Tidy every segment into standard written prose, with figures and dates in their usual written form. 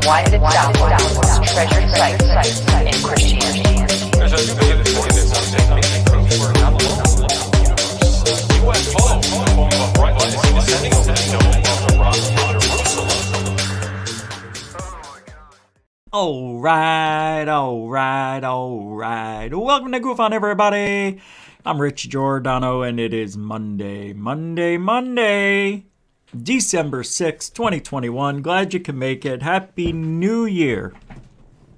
Why did it sound like the most treasured site in Christianity? All right. Welcome to Goof On, everybody. I'm Rich Giordano, and it is Monday, December 6th, 2021. Glad you can make it. Happy New Year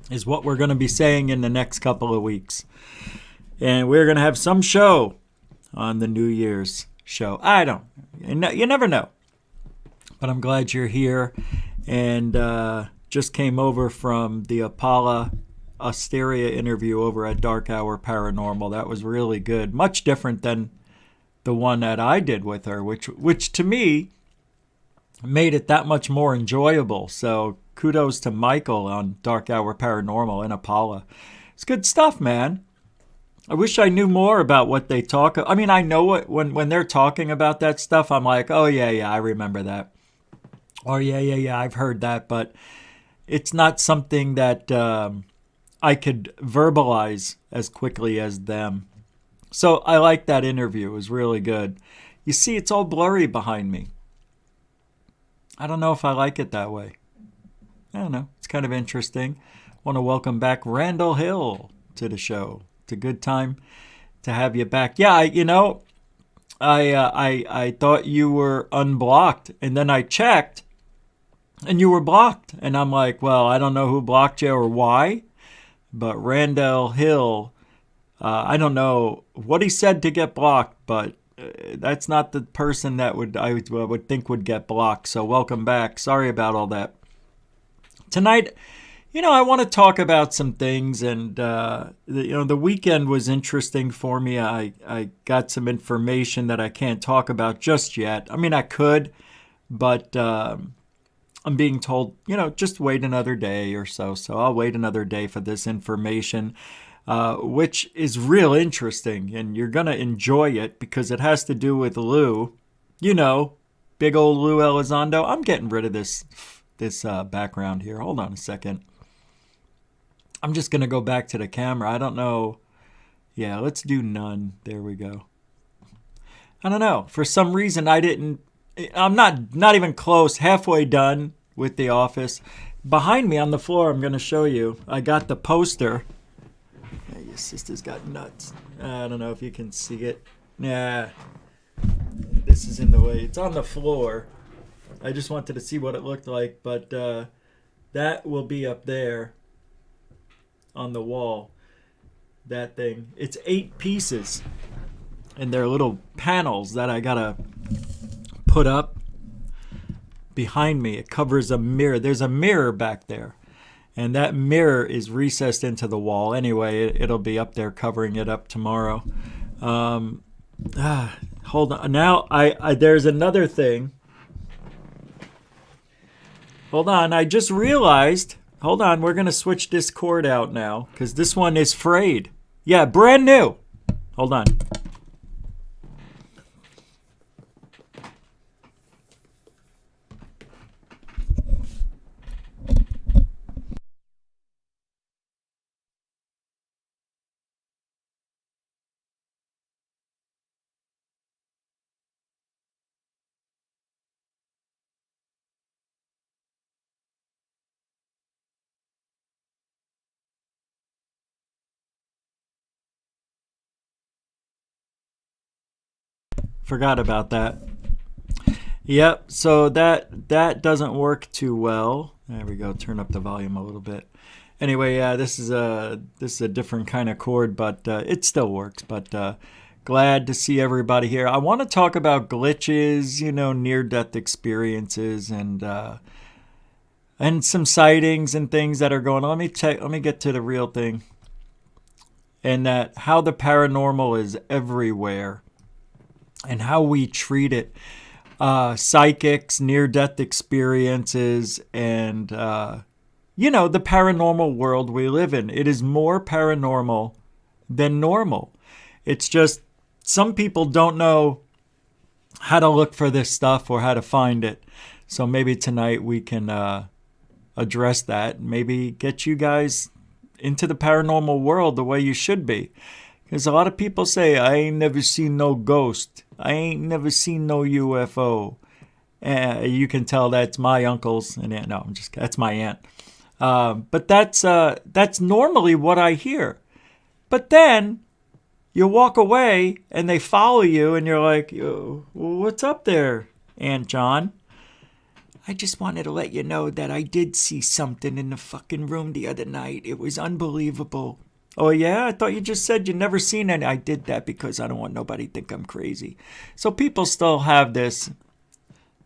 is what we're going to be saying in the next couple of weeks. And we're going to have some show on the New Year's show. You never know. But I'm glad you're here. And just came over from the Paula Asteria interview over at Dark Hour Paranormal. That was really good. Much different than the one that I did with her, which to me made it that much more enjoyable. So kudos to Michael on Dark Hour Paranormal and Paula. It's good stuff, man. I wish I knew more about what they talk. I mean, I know what when they're talking about that stuff, I'm like, oh yeah, I remember that. Or yeah, I've heard that, but it's not something that I could verbalize as quickly as them. So I like that interview. It was really good. You see, it's all blurry behind me. I don't know if I like it that way. I don't know. It's kind of interesting. I want to welcome back Randall Hill to the show. It's a good time to have you back. Yeah, I thought you were unblocked, and then I checked, and you were blocked. And I'm like, well, I don't know who blocked you or why, but Randall Hill, I don't know what he said to get blocked, but that's not the person that I would think would get blocked. So welcome back. Sorry about all that. Tonight, I want to talk about some things, and the weekend was interesting for me. I got some information that I can't talk about just yet. I mean, I could, but I'm being told, just wait another day or so. So I'll wait another day for this information, which is real interesting, and you're going to enjoy it because it has to do with Lou. Big old Lou Elizondo. I'm getting rid of this background here. Hold on a second. I'm just going to go back to the camera. I don't know. Yeah, let's do none. There we go. I don't know. For some reason, I'm not even close, halfway done with The Office. Behind me on the floor, I'm going to show you. I got the poster. Yeah, your sister's got nuts. I don't know if you can see it. Yeah. This is in the way. It's on the floor. I just wanted to see what it looked like, but that will be up there on the wall. That thing. It's 8 pieces. And they're little panels that I got to put up behind me. It covers a mirror. There's a mirror back there, and that mirror is recessed into the wall. Anyway, it'll be up there covering it up tomorrow. Hold on. Now there's another thing. Hold on. I just realized. Hold on. We're gonna switch this cord out now because this one is frayed. Yeah, brand new. Hold on. Forgot about that. Yep, so that doesn't work too well. There we go. Turn up the volume a little bit. Anyway, yeah, this is a different kind of cord, but it still works. But glad to see everybody here. I want to talk about glitches, near-death experiences, and some sightings and things that are going on. Let me get to the real thing, and that how the paranormal is everywhere. And how we treat it, psychics, near-death experiences, and, the paranormal world we live in. It is more paranormal than normal. It's just some people don't know how to look for this stuff or how to find it. So maybe tonight we can address that. Maybe get you guys into the paranormal world the way you should be. Because a lot of people say, I ain't never seen no ghost. I ain't never seen no UFO. You can tell that's my uncles and aunt. No, that's my aunt. But that's normally what I hear. But then you walk away and they follow you and you're like, what's up there, Aunt John? I just wanted to let you know that I did see something in the fucking room the other night. It was unbelievable. Oh, yeah? I thought you just said you'd never seen any. I did that because I don't want nobody to think I'm crazy. So people still have this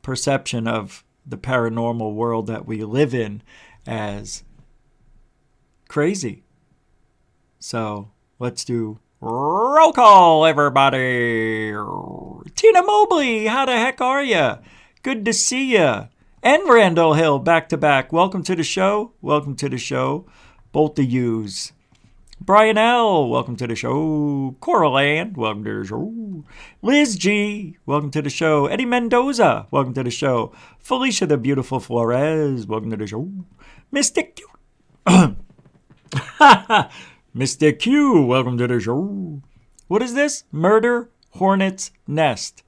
perception of the paranormal world that we live in as crazy. So let's do roll call, everybody. Tina Mobley, how the heck are you? Good to see you. And Randall Hill, back to back. Welcome to the show. Welcome to the show. Both of yous. Brian L., welcome to the show. Coral Ann, welcome to the show. Liz G., welcome to the show. Eddie Mendoza, welcome to the show. Felicia the Beautiful Flores, welcome to the show. Mystic Q. Mr. Q, welcome to the show. What is this? Murder Hornet's Nest.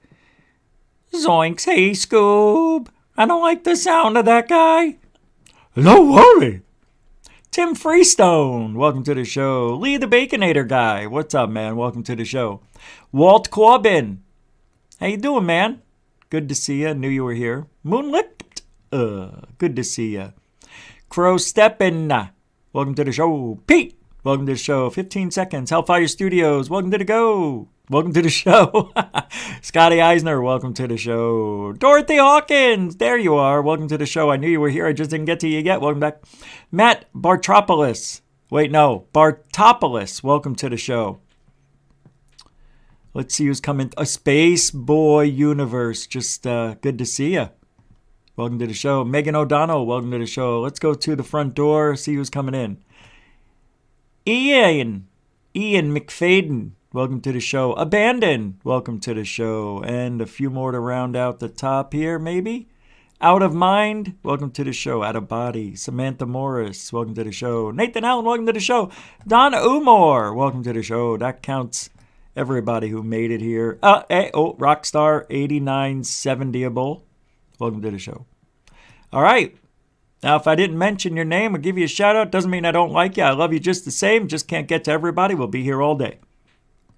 Zoinks, hey Scoob. I don't like the sound of that guy. No worry. Tim Freestone, welcome to the show. Lee the Baconator guy, what's up, man? Welcome to the show. Walt Corbin, how you doing, man? Good to see you. Knew you were here. Moonlit, good to see you. Crow Steppin', welcome to the show. Pete, welcome to the show. 15 seconds. Hellfire Studios, welcome to the go. Welcome to the show. Scotty Eisner, welcome to the show. Dorothy Hawkins, there you are. Welcome to the show. I knew you were here. I just didn't get to you yet. Welcome back. Matt Bartopoulos. Bartopoulos, welcome to the show. Let's see who's coming. A Space Boy Universe, just good to see you. Welcome to the show. Megan O'Donnell, welcome to the show. Let's go to the front door, see who's coming in. Ian McFadden, welcome to the show. Abandon, welcome to the show. And a few more to round out the top here, maybe. Out of Mind, welcome to the show. Out of Body, Samantha Morris, welcome to the show. Nathan Allen, welcome to the show. Don Umar, welcome to the show. That counts everybody who made it here. Rockstar 8970able, welcome to the show. All right. Now, if I didn't mention your name or give you a shout out, doesn't mean I don't like you. I love you just the same. Just can't get to everybody. We'll be here all day.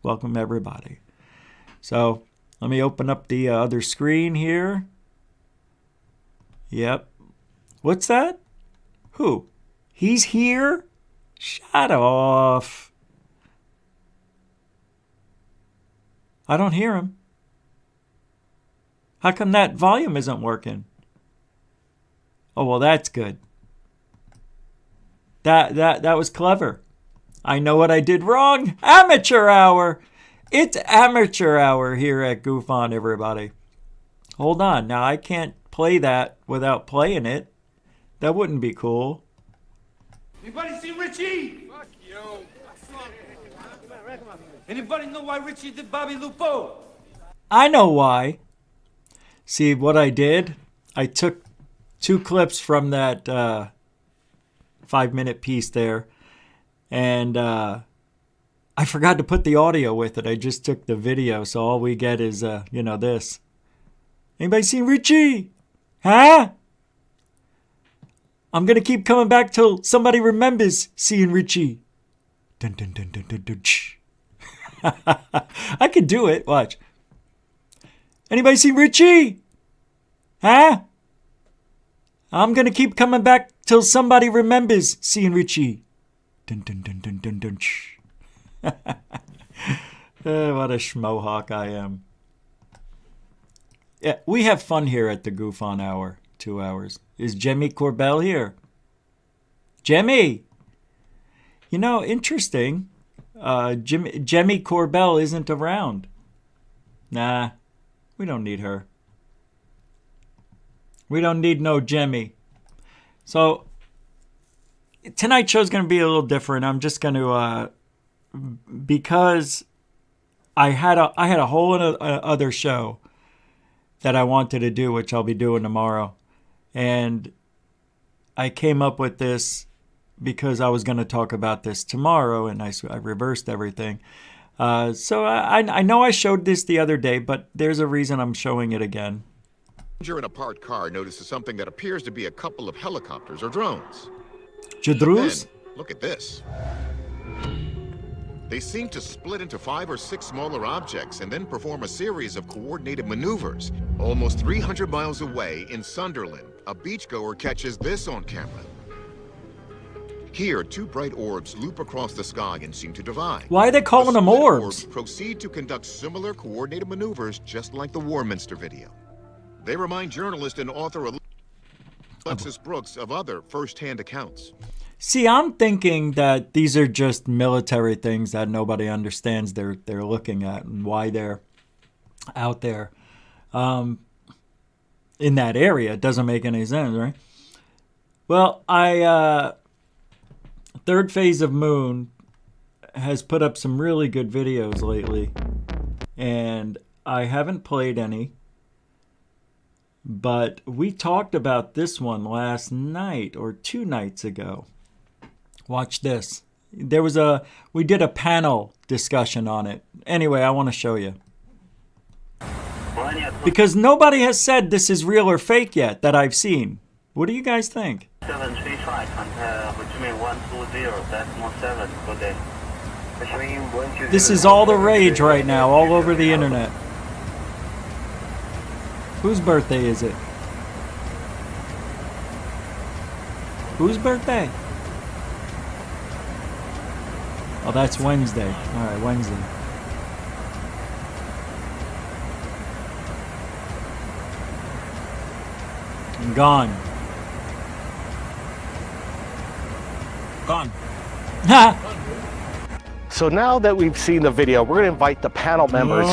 Welcome, everybody. So let me open up the other screen here. Yep. What's that? Who? He's here? Shut off. I don't hear him. How come that volume isn't working? Oh, well, that's good. That was clever. I know what I did wrong. Amateur hour. It's amateur hour here at Goof On, everybody. Hold on. Now, I can't play that without playing it. That wouldn't be cool. Anybody see Richie? Fuck you. Anybody know why Richie did Bobby Lupo? I know why. See what I did? I took 2 clips from that 5-minute piece there. And I forgot to put the audio with it. I just took the video. So all we get is, this. Anybody seen Richie? Huh? I'm going to keep coming back till somebody remembers seeing Richie. Dun, dun, dun, dun, dun, dun, shh. I could do it. Watch. Anybody seen Richie? Huh? I'm going to keep coming back till somebody remembers seeing Richie. Dun, dun, dun, dun, dun, dun, shh. What a schmohawk I am. Yeah, we have fun here at the Goof On Hour. 2 hours. Is Jemmy Corbell here? Jemmy! Interesting. Jemmy Corbell isn't around. Nah, we don't need her. We don't need no Jemmy. So, tonight's show's going to be a little different. I'm just going to, because I had a whole other show that I wanted to do, which I'll be doing tomorrow. And I came up with this because I was going to talk about this tomorrow, and I reversed everything. So I know I showed this the other day, but there's a reason I'm showing it again. In a parked car notices something that appears to be a couple of helicopters or drones. Jadrus? Then, look at this. They seem to split into 5 or 6 smaller objects and then perform a series of coordinated maneuvers. Almost 300 miles away in Sunderland, a beachgoer catches this on camera. Here, 2 bright orbs loop across the sky and seem to divide. Why are they calling them split orbs? Proceed to conduct similar coordinated maneuvers just like the Warminster video. They remind journalist and author Alexis Brooks of other first-hand accounts. See, I'm thinking that these are just military things that nobody understands they're looking at and why they're out there in that area. It doesn't make any sense, right? Well, Third Phase of Moon has put up some really good videos lately, and I haven't played any. But we talked about this one last night or 2 nights ago. Watch this. We did a panel discussion on it. Anyway, I want to show you. Because nobody has said this is real or fake yet that I've seen. What do you guys think? 735, contact Ho 120.7, good day. This is all the rage right now, all over the internet. Whose birthday is it? Whose birthday? Oh, that's Wednesday. All right, Wednesday. And gone. Gone. Ha! So now that we've seen the video, we're going to invite the panel members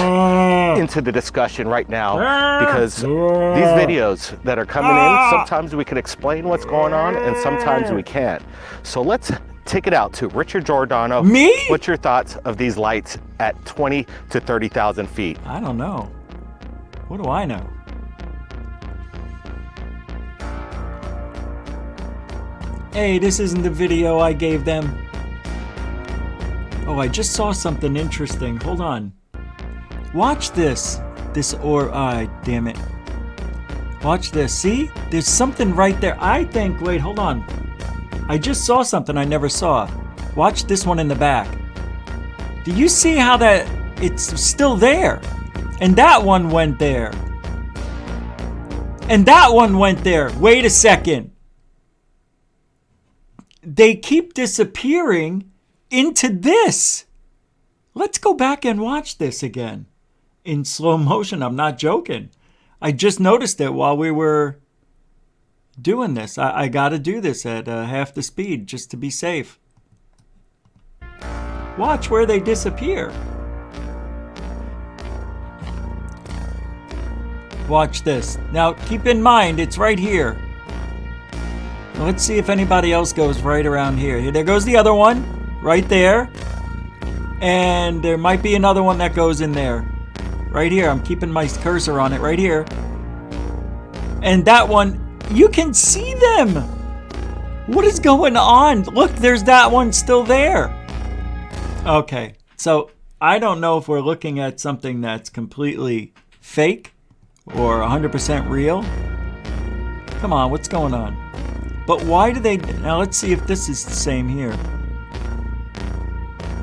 into the discussion right now, because these videos that are coming in, sometimes we can explain what's going on and sometimes we can't. So let's take it out to Richard Giordano. Me? What's your thoughts of these lights at 20 to 30,000 feet? I don't know. What do I know? Hey, this isn't the video I gave them. Oh, I just saw something interesting. Hold on. Watch this. Damn it. Watch this. See? There's something right there. Wait, hold on. I just saw something I never saw. Watch this one in the back. Do you see how it's still there? And that one went there. And that one went there. Wait a second. They keep disappearing into this. Let's go back and watch this again in slow motion. I'm not joking. I just noticed it while we were doing this. I got to do this at half the speed just to be safe. Watch where they disappear. Watch this. Now keep in mind it's right here. Now, let's see if anybody else goes right around here. There goes the other one. Right there. And there might be another one that goes in there. Right here. I'm keeping my cursor on it right here. And that one, you can see them. What is going on? Look, there's that one still there. Okay. So I don't know if we're looking at something that's completely fake or 100% real. Come on, what's going on? But why do they... Now let's see if this is the same here.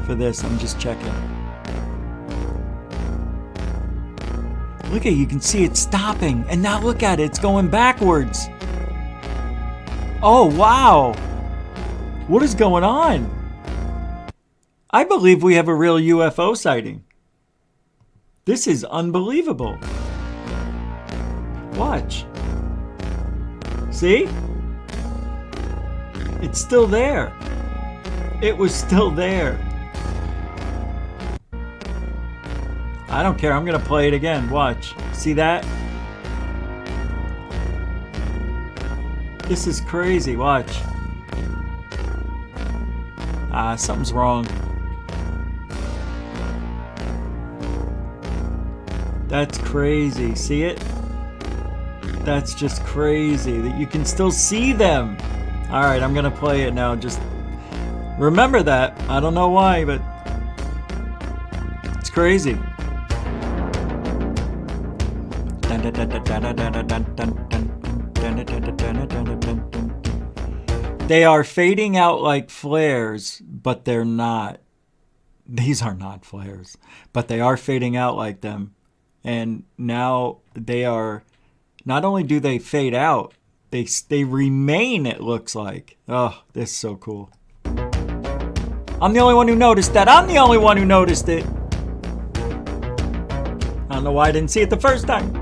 For this, I'm just checking. Look at, you can see it stopping. And now look at it, it's going backwards. Oh, wow. What is going on? I believe we have a real UFO sighting. This is unbelievable. Watch. See? It's still there. It was still there. I don't care. I'm going to play it again. Watch. See that? This is crazy. Watch. Something's wrong. That's crazy. See it? That's just crazy that you can still see them. All right, I'm gonna play it now. Just remember that. I don't know why, but it's crazy. They are fading out like flares, but they're not. These are not flares, but they are fading out like them. And now they are, not only do they fade out, they remain, it looks like. Oh, this is so cool. I'm the only one who noticed that. I'm the only one who noticed it. I don't know why I didn't see it the first time.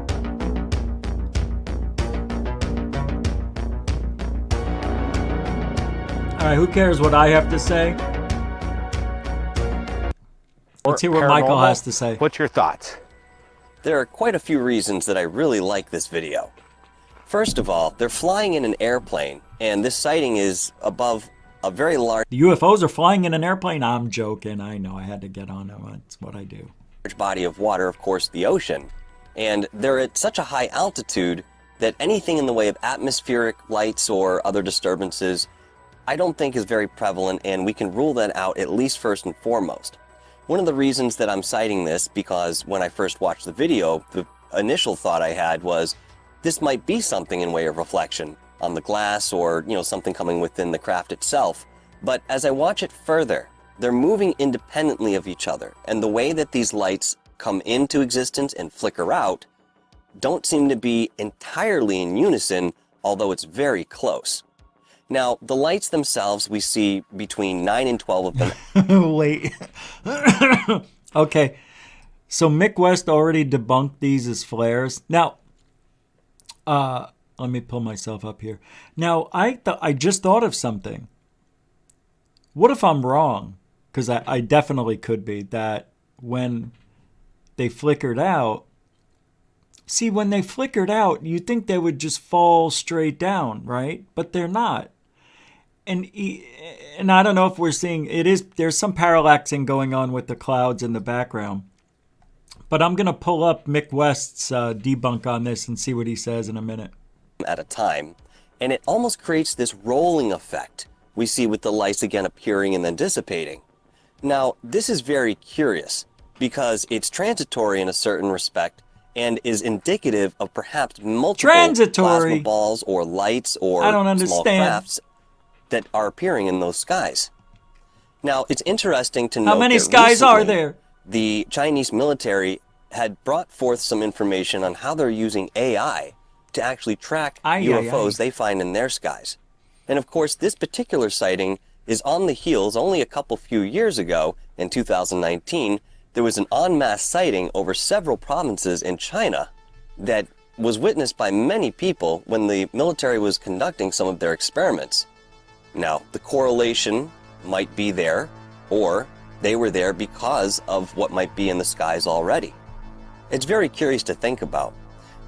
All right, who cares what I have to say? Let's hear what Michael has to say. What's your thoughts? There are quite a few reasons that I really like this video. First of all, they're flying in an airplane, and this sighting is above a very large... The UFOs are flying in an airplane? I'm joking. I know. I had to get on them. That's what I do. ...body of water, of course, the ocean. And they're at such a high altitude that anything in the way of atmospheric lights or other disturbances, I don't think is very prevalent, and we can rule that out at least first and foremost. One of the reasons that I'm citing this, because when I first watched the video, the initial thought I had was, this might be something in way of reflection on the glass or, something coming within the craft itself. But as I watch it further, they're moving independently of each other, and the way that these lights come into existence and flicker out don't seem to be entirely in unison, although it's very close. Now, the lights themselves, we see between 9 and 12 of them. Wait. Okay. So Mick West already debunked these as flares. Now, let me pull myself up here. Now, I just thought of something. What if I'm wrong? Because I definitely could be. That when they flickered out, see, when they flickered out, you'd think they would just fall straight down, right? But they're not. And I don't know if we're seeing, there's some parallaxing going on with the clouds in the background. But I'm going to pull up Mick West's debunk on this and see what he says in a minute. At a time, and it almost creates this rolling effect we see with the lights again appearing and then dissipating. Now, this is very curious because it's transitory in a certain respect and is indicative of perhaps multiple plasma balls or lights or small crafts that are appearing in those skies. Now, it's interesting to note how many skies are there? The Chinese military had brought forth some information on how they're using AI to actually track UFOs they find in their skies. And of course, this particular sighting is on the heels. Only a few years ago, in 2019, there was an en masse sighting over several provinces in China that was witnessed by many people when the military was conducting some of their experiments. Now, the correlation might be there, or they were there because of what might be in the skies already. It's very curious to think about.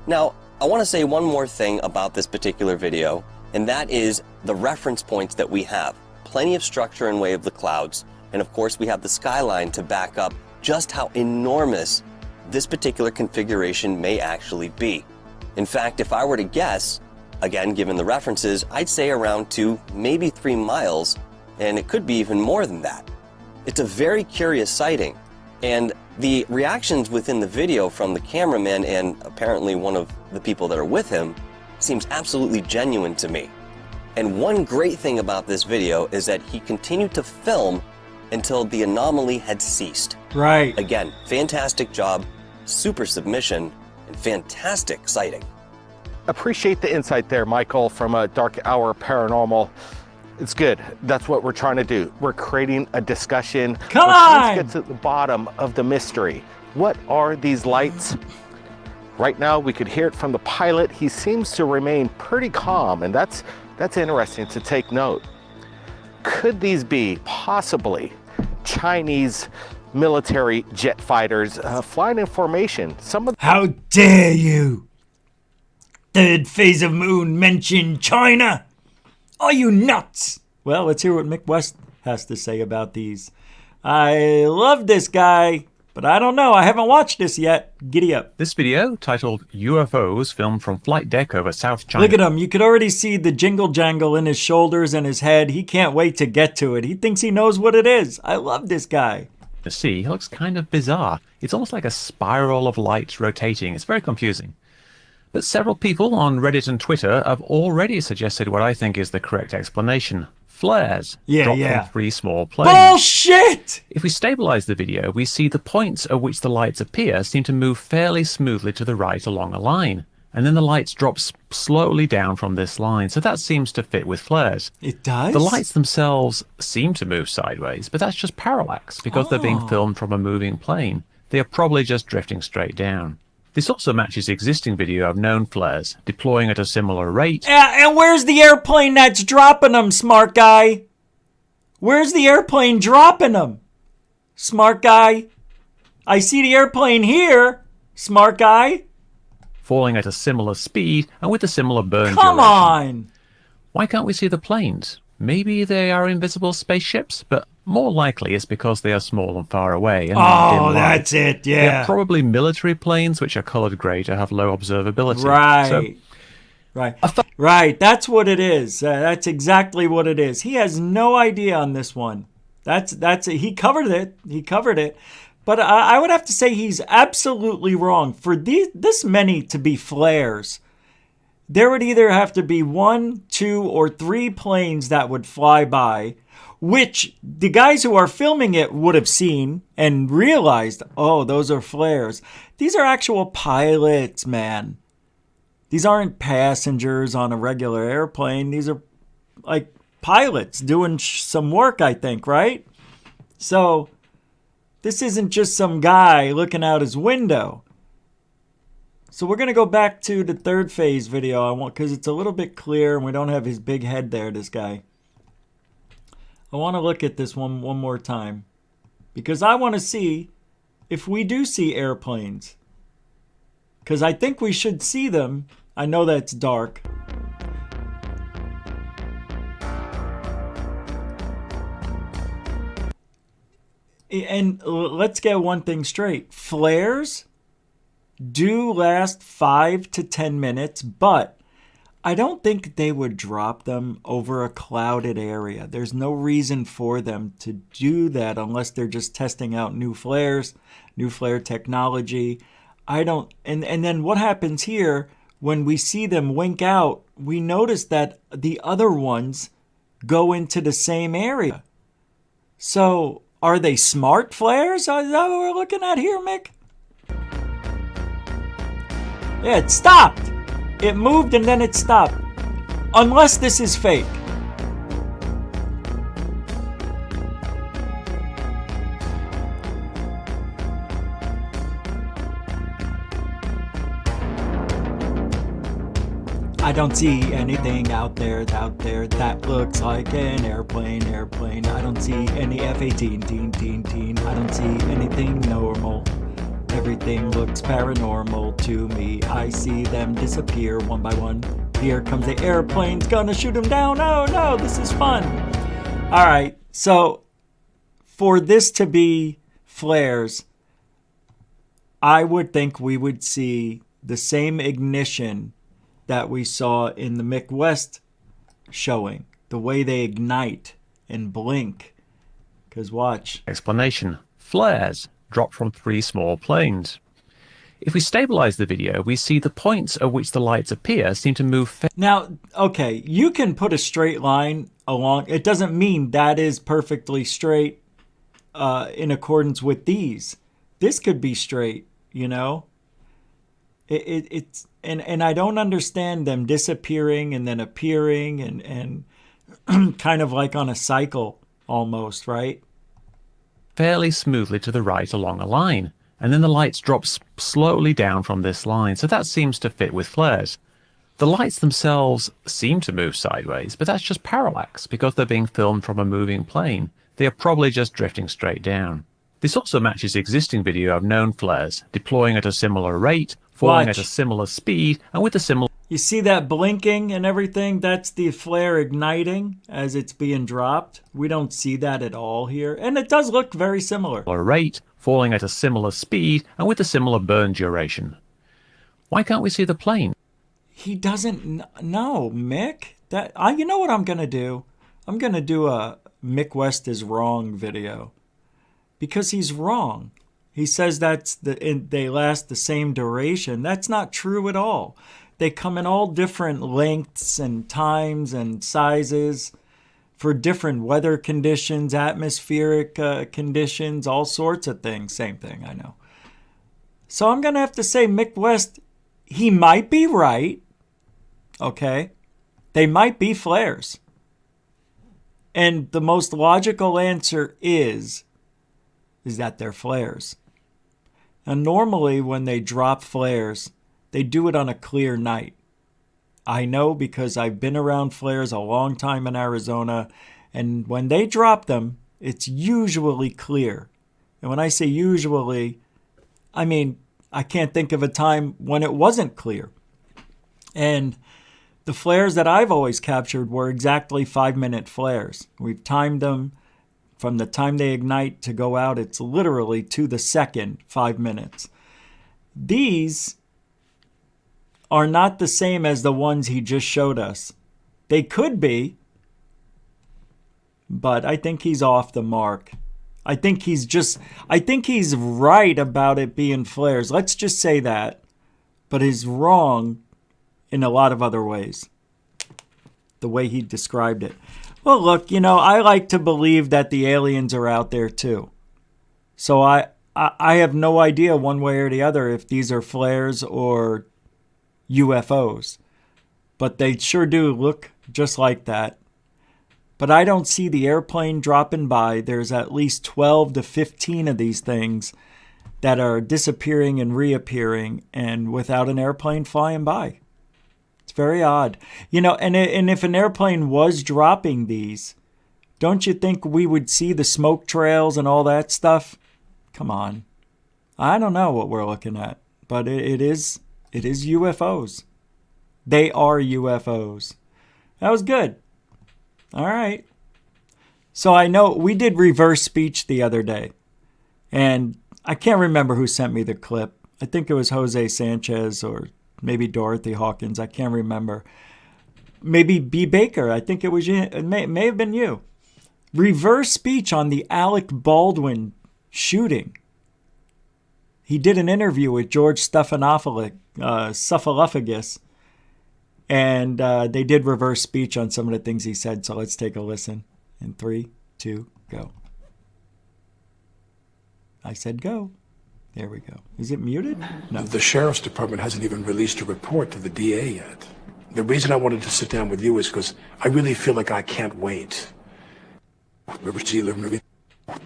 Now, I want to say one more thing about this particular video, and that is the reference points that we have. Plenty of structure in way of the clouds, and of course we have the skyline to back up just how enormous this particular configuration may actually be. In fact, if I were to guess, again, given the references, I'd say around 2, maybe 3 miles, and it could be even more than that. It's a very curious sighting, and the reactions within the video from the cameraman and apparently one of the people that are with him seems absolutely genuine to me. And one great thing about this video is that he continued to film until the anomaly had ceased. Right. Again, fantastic job, super submission, and fantastic sighting. Appreciate the insight there, Michael, from a Dark Hour Paranormal. It's good. That's what we're trying to do. We're creating a discussion. Come We're on! trying to get to the bottom of the mystery. What are these lights? Right now, we could hear it from the pilot. He seems to remain pretty calm, and that's interesting to take note. Could these be possibly Chinese military jet fighters flying in formation? How dare you! Third phase of moon mentioned China! Are you nuts? Well, let's hear what Mick West has to say about these. I love this guy. But I don't know. I haven't watched this yet. Giddy up. This video, titled UFOs, filmed from flight deck over South China. Look at him. You could already see the jingle jangle in his shoulders and his head. He can't wait to get to it. He thinks he knows what it is. I love this guy. The sea looks kind of bizarre. It's almost like a spiral of light rotating. It's very confusing. But several people on Reddit and Twitter have already suggested what I think is the correct explanation. Flares dropped from 3 small planes. Bullshit! If we stabilize the video, we see the points at which the lights appear seem to move fairly smoothly to the right along a line. And then the lights drop slowly down from this line. So that seems to fit with flares. It does? The lights themselves seem to move sideways, but that's just parallax because they're being filmed from a moving plane. They are probably just drifting straight down. This also matches existing video of known flares deploying at a similar rate. And where's the airplane that's dropping them, smart guy? Where's the airplane dropping them? Smart guy? I see the airplane here, smart guy. Falling at a similar speed and with a similar burn Come duration. on! Why can't we see the planes? Maybe they are invisible spaceships, but more likely it's because they are small and far away. And Oh, that's it, They yeah. are probably military planes which are colored grey to have low observability. Right. So, Right, that's what it is. That's exactly what it is. He has no idea on this one. That's he covered it. He covered it. But I would have to say he's absolutely wrong. For this many to be flares, there would either have to be 1, 2, or 3 planes that would fly by, which the guys who are filming it would have seen and realized, oh, those are flares. These are actual pilots, man. These aren't passengers on a regular airplane. These are like pilots doing some work, I think, right? So this isn't just some guy looking out his window. So we're going to go back to the third phase video because it's a little bit clear and we don't have his big head there, this guy. I want to look at this one more time because I want to see if we do see airplanes. Because I think we should see them. I know that's dark. And let's get one thing straight. Flares do last 5 to 10 minutes, but I don't think they would drop them over a clouded area. There's no reason for them to do that unless they're just testing out new flares, new flare technology. And then what happens here when we see them wink out, we notice that the other ones go into the same area. So are they smart flares? Is that what we're looking at here, Mick? Yeah, it stopped. It moved and then it stopped. Unless this is fake. I don't see anything out there that looks like an airplane. I don't see any F-18, I don't see anything normal. Everything looks paranormal to me. I see them disappear one by one. Here comes the airplane's gonna shoot them down. Oh no, this is fun. All right, so for this to be flares, I would think we would see the same ignition that we saw in the Mick West showing. The way they ignite and blink. Because watch. Explanation. Flares drop from 3 small planes. If we stabilize the video, we see the points at which the lights appear seem to move. Now, okay, you can put a straight line along. It doesn't mean that is perfectly straight in accordance with these. This could be straight, you know? It's and I don't understand them disappearing and then appearing and kind of like on a cycle almost, right? Fairly smoothly to the right along a line, and then the lights drop slowly down from this line, so that seems to fit with flares. The lights themselves seem to move sideways, but that's just parallax because they're being filmed from a moving plane. They are probably just drifting straight down. This also matches existing video of known flares deploying at a similar rate, falling at a similar speed, and with a similar... You see that blinking and everything? That's the flare igniting as it's being dropped. We don't see that at all here. And it does look very similar. ...rate, falling at a similar speed and with a similar burn duration. Why can't we see the plane? He doesn't know, Mick. You know what I'm going to do? I'm going to do a Mick West is wrong video. Because he's wrong. He says they last the same duration. That's not true at all. They come in all different lengths and times and sizes for different weather conditions, atmospheric conditions, all sorts of things. Same thing, I know. So I'm going to have to say Mick West, he might be right. Okay? They might be flares. And the most logical answer is that they're flares. And normally when they drop flares, they do it on a clear night. I know because I've been around flares a long time in Arizona, and when they drop them, it's usually clear. And when I say usually, I mean, I can't think of a time when it wasn't clear. And the flares that I've always captured were exactly 5-minute flares. We've timed them from the time they ignite to go out. It's literally to the second 5 minutes. These are not the same as the ones he just showed us. They could be, but I think he's off the mark. I think he's right about it being flares. Let's just say that. But he's wrong in a lot of other ways. The way he described it. Well, look, I like to believe that the aliens are out there too. So I have no idea one way or the other if these are flares or UFOs. But they sure do look just like that. But I don't see the airplane dropping by. There's at least 12 to 15 of these things that are disappearing and reappearing and without an airplane flying by. It's very odd. And if an airplane was dropping these, don't you think we would see the smoke trails and all that stuff? Come on. I don't know what we're looking at, but it is UFOs. They are UFOs. That was good. All right. So I know we did reverse speech the other day, and I can't remember who sent me the clip. I think it was Jose Sanchez or maybe Dorothy Hawkins. I can't remember. Maybe B. Baker. I think it was you. It may have been you. Reverse speech on the Alec Baldwin shooting. He did an interview with George Stephanopoulos, and they did reverse speech on some of the things he said. So let's take a listen. In 3, 2, go. I said go. There we go. Is it muted? No. The sheriff's department hasn't even released a report to the DA yet. The reason I wanted to sit down with you is because I really feel like I can't wait. Robert Sheeler movie.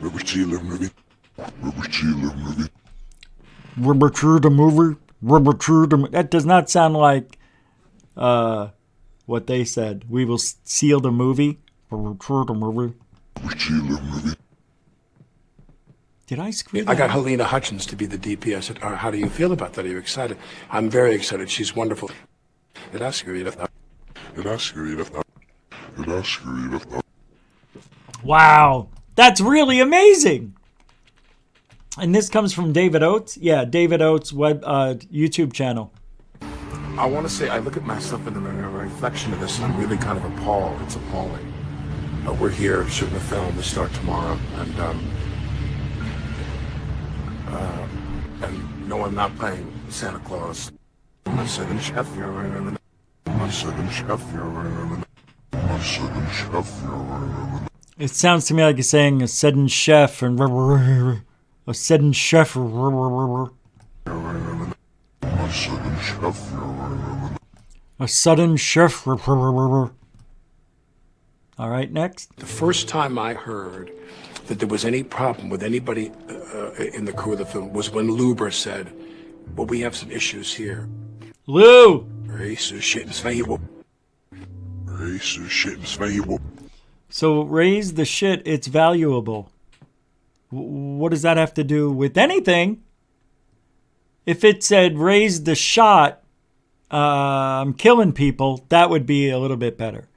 Robert Sheeler movie. Robert Sheeler movie. Robert Sheeler movie. Robert Sheeler. That does not sound like what they said. We will seal the movie. Robert Sheeler movie. Robert Sheeler movie. Did I screw that? I got Helena Hutchins to be the DP. I said, how do you feel about that? Are you excited? I'm very excited. She's wonderful. Wow. That's really amazing. And this comes from David Oates? Yeah, David Oates' YouTube channel. I want to say, I look at myself in the reflection of this, and I'm really kind of appalled. It's appalling. We're here shooting a film. We start tomorrow. And no, I'm not playing Santa Claus. I'm a second chef. It sounds to me like you're saying a sudden chef and a sudden chef. A sudden chef. All right, next. The first time I heard that there was any problem with anybody in the crew of the film was when Luber said, well, we have some issues here. Lou! So raise the shit, it's valuable. What does that have to do with anything? If it said raise the shot, I'm killing people, that would be a little bit better.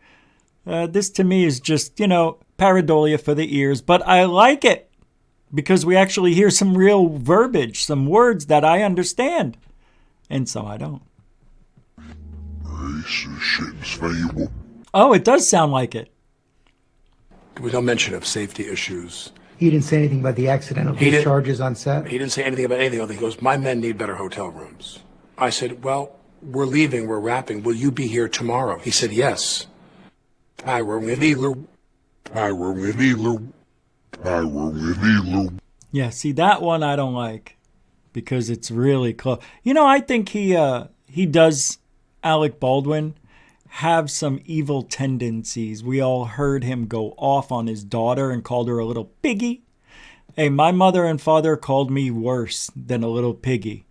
This to me is just, pareidolia for the ears, but I like it. because we actually hear some real verbiage, some words that I understand. And some I don't. Oh, it does sound like it. There was no mention of safety issues. He didn't say anything about the accidental discharges on set? He didn't say anything about anything else. He goes, my men need better hotel rooms. I said, well, we're leaving, we're wrapping. Will you be here tomorrow? He said, yes. Yeah, see, that one I don't like because it's really close. You know, I think he does, Alec Baldwin, have some evil tendencies. We all heard him go off on his daughter and called her a little piggy. Hey, my mother and father called me worse than a little piggy.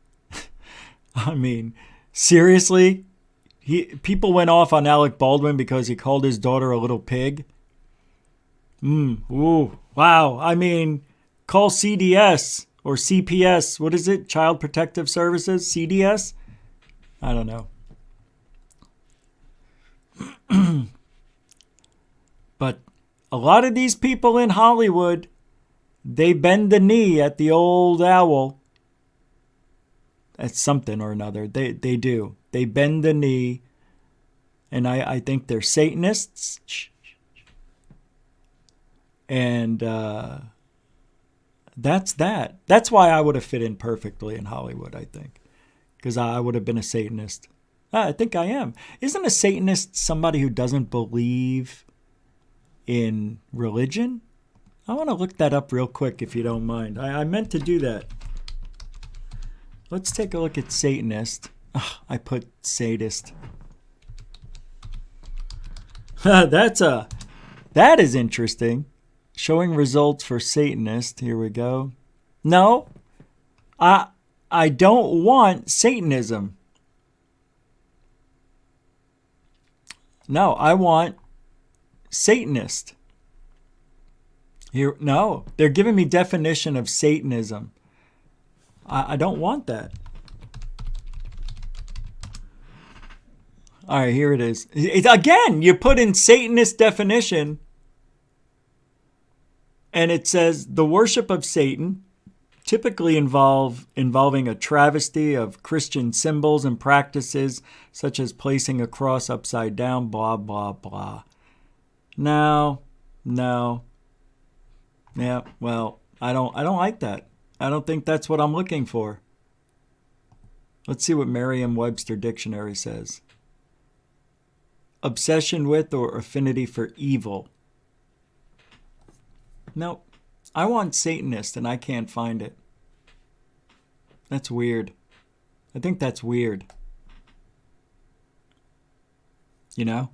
I mean, seriously? People went off on Alec Baldwin because he called his daughter a little pig? Ooh, wow. I mean, call CDS or CPS. What is it? Child Protective Services? CDS? I don't know. But a lot of these people in Hollywood, they bend the knee at the old owl. That's something or another. They do. They bend the knee. And I think they're Satanists. And that's that. That's why I would have fit in perfectly in Hollywood, I think. Because I would have been a Satanist. I think I am. Isn't a Satanist somebody who doesn't believe in religion? I want to look that up real quick if you don't mind. I meant to do that. Let's take a look at Satanist. I put sadist. That is interesting. Showing results for Satanist. Here we go. No, I don't want Satanism. No, I want Satanist. Here, no, they're giving me definition of Satanism. I don't want that. All right, here it is. Again, you put in Satanist definition, and it says the worship of Satan, typically involving a travesty of Christian symbols and practices, such as placing a cross upside down, blah, blah, blah. No. Yeah, well, I don't like that. I don't think that's what I'm looking for. Let's see what Merriam-Webster Dictionary says. Obsession with or affinity for evil. Nope. I want Satanist and I can't find it. That's weird. I think that's weird. You know?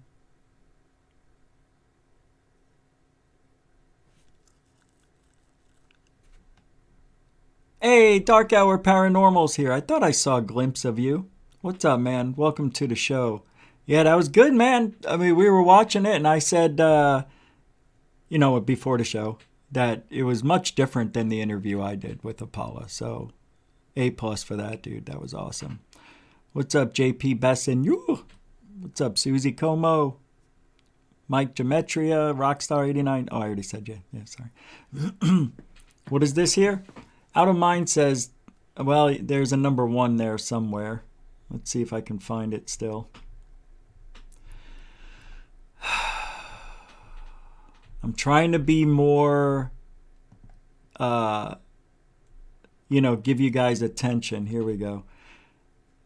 Hey, Dark Hour Paranormal's here. I thought I saw a glimpse of you. What's up, man? Welcome to the show. Yeah, that was good, man. I mean, we were watching it and I said, before the show, that it was much different than the interview I did with Apollo. So, A+ for that, dude. That was awesome. What's up, JP Besson? What's up, Susie Como? Mike Gemetria, Rockstar89. Oh, I already said yeah. Yeah, sorry. What is this here? Out of Mind says, well, there's a number 1 there somewhere. Let's see if I can find it still. I'm trying to be more, give you guys attention. Here we go.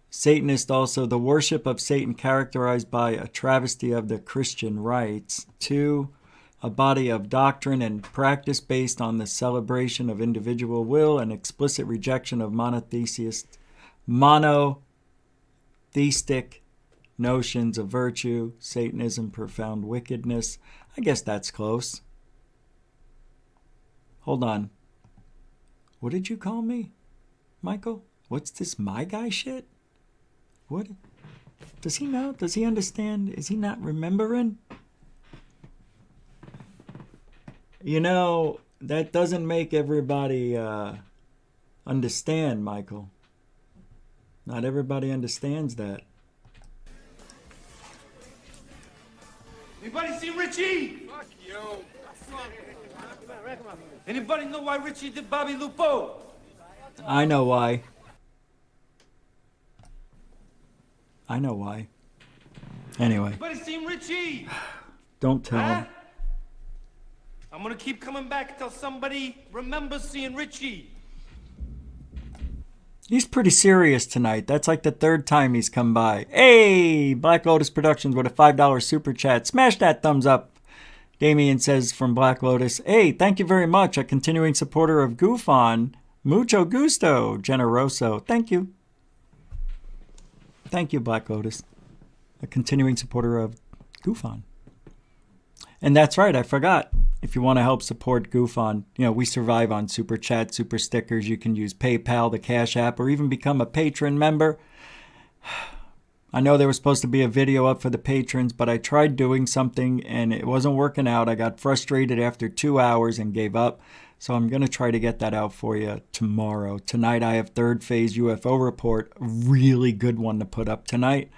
Satanist also, the worship of Satan characterized by a travesty of the Christian rites. 2, a body of doctrine and practice based on the celebration of individual will and explicit rejection of monotheistic notions of virtue, Satanism, profound wickedness. I guess that's close. Hold on. What did you call me, Michael? What's this my guy shit? What? Does he know? Does he understand? Is he not remembering? You know, that doesn't make everybody understand, Michael. Not everybody understands that. Anybody see Richie? Fuck you. Anybody know why Richie did Bobby Lupo? I know why. I know why. Anyway. Anybody seen Richie? Don't tell Huh? him. I'm gonna keep coming back till somebody remembers seeing Richie. He's pretty serious tonight. That's like the third time he's come by. Hey, Black Lotus Productions with a $5 super chat. Smash that thumbs up. Damien says from Black Lotus, hey, thank you very much. A continuing supporter of Goof On. Mucho gusto, generoso. Thank you. Thank you, Black Lotus. A continuing supporter of Goof On. And that's right, I forgot. If you want to help support Goof On, we survive on Super Chat, Super Stickers. You can use PayPal, the Cash App, or even become a patron member. I know there was supposed to be a video up for the patrons, but I tried doing something and it wasn't working out. I got frustrated after 2 hours and gave up. So I'm going to try to get that out for you tomorrow. Tonight I have Third Phase UFO Report, a really good one to put up tonight.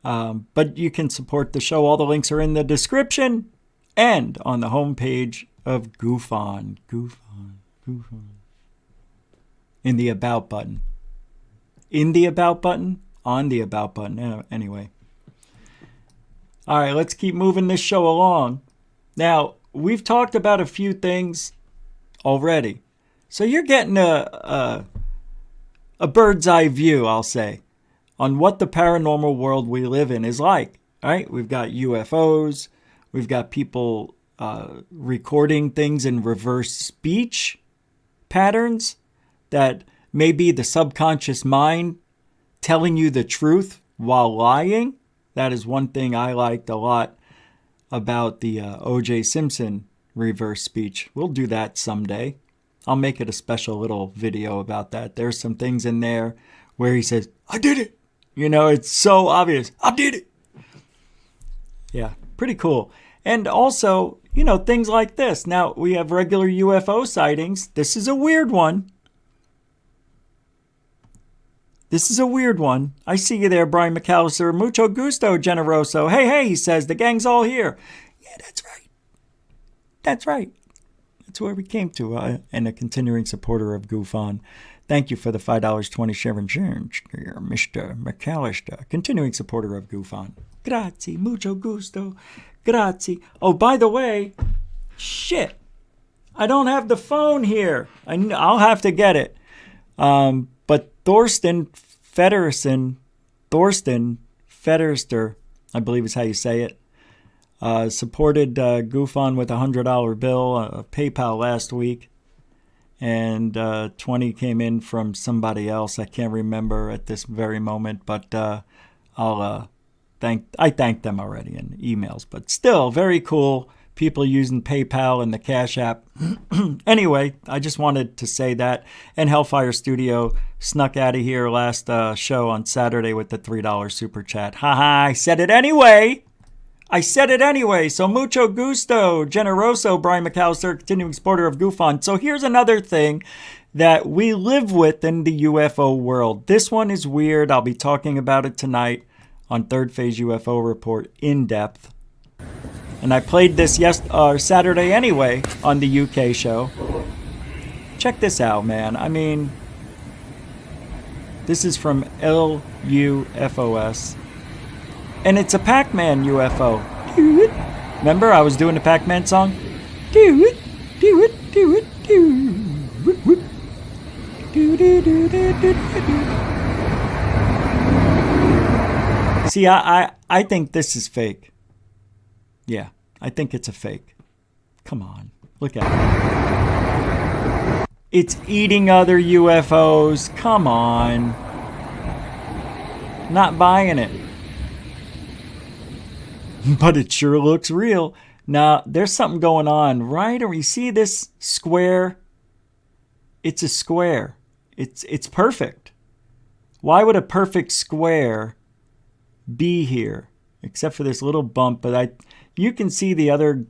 But you can support the show. All the links are in the description and on the homepage of Goof On. Goof On. Goof On. In the About button. In the About button? On the About button. Anyway. All right, let's keep moving this show along. Now, we've talked about a few things already. So you're getting a bird's eye view, I'll say, on what the paranormal world we live in is like. All right, we've got UFOs. We've got people recording things in reverse speech patterns that may be the subconscious mind telling you the truth while lying. That is one thing I liked a lot about the O.J. Simpson reverse speech. We'll do that someday. I'll make it a special little video about that. There's some things in there where he says, I did it. It's so obvious. I did it. Yeah, pretty cool. And also, things like this. Now, we have regular UFO sightings. This is a weird one. This is a weird one. I see you there, Brian McAllister. Mucho gusto, generoso. Hey, he says, the gang's all here. Yeah, that's right. That's right. That's where we came to. And a continuing supporter of Goof On. Thank you for the $5.27, Mr. McAllister. Continuing supporter of Goof On. Grazie, mucho gusto. Grazie. Oh, by the way, shit. I don't have the phone here. I'll have to get it. But Thorsten Federster, I believe is how you say it, supported Goof On with a $100 bill, PayPal last week. And 20 came in from somebody else. I can't remember at this very moment, but I thanked them already in emails. But still, very cool. People using PayPal and the Cash App. Anyway, I just wanted to say that. And Hellfire Studio snuck out of here last show on Saturday with the $3 super chat. Haha, I said it anyway. So mucho gusto, generoso, Brian McAllister, continuing supporter of Goof On. So here's another thing that we live with in the UFO world. This one is weird. I'll be talking about it tonight on Third Phase UFO Report in depth. And I played this Saturday anyway on the UK show. Check this out, man. I mean, this is from LUFOS. And it's a Pac-Man UFO. Remember I was doing the Pac-Man song? See, I think this is fake. Yeah, I think it's a fake. Come on, look at it. It's eating other UFOs. Come on. Not buying it. But it sure looks real. Now, there's something going on, right? Or you see this square? It's a square. It's perfect. Why would a perfect square be here? Except for this little bump, but you can see the other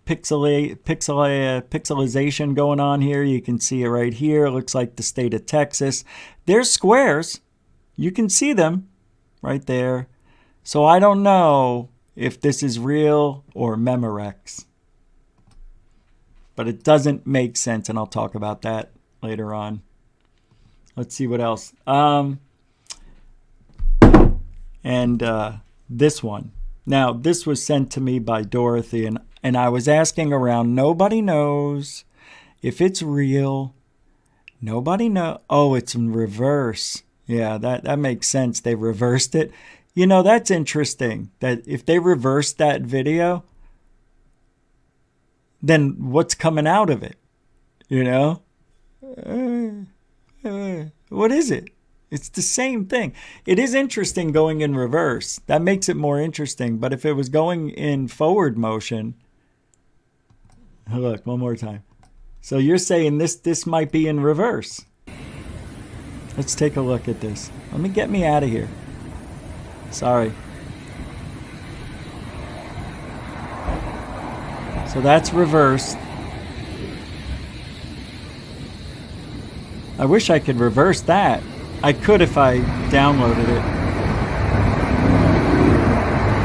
pixelization going on here. You can see it right here. It looks like the state of Texas. There's squares. You can see them right there. So I don't know if this is real or Memorex. but it doesn't make sense, and I'll talk about that later on. Let's see what else. This one. Now, this was sent to me by Dorothy, and I was asking around. Nobody knows if it's real. Nobody know. Oh, it's in reverse. Yeah, that makes sense. They reversed it. You know, that's interesting. That if they reversed that video, then what's coming out of it? You know? What is it? It's the same thing. It is interesting going in reverse. That makes it more interesting. But if it was going in forward motion... Look, one more time. So you're saying this might be in reverse. Let's take a look at this. Let me get me out of here. Sorry. So that's reversed. I wish I could reverse that. I could if I downloaded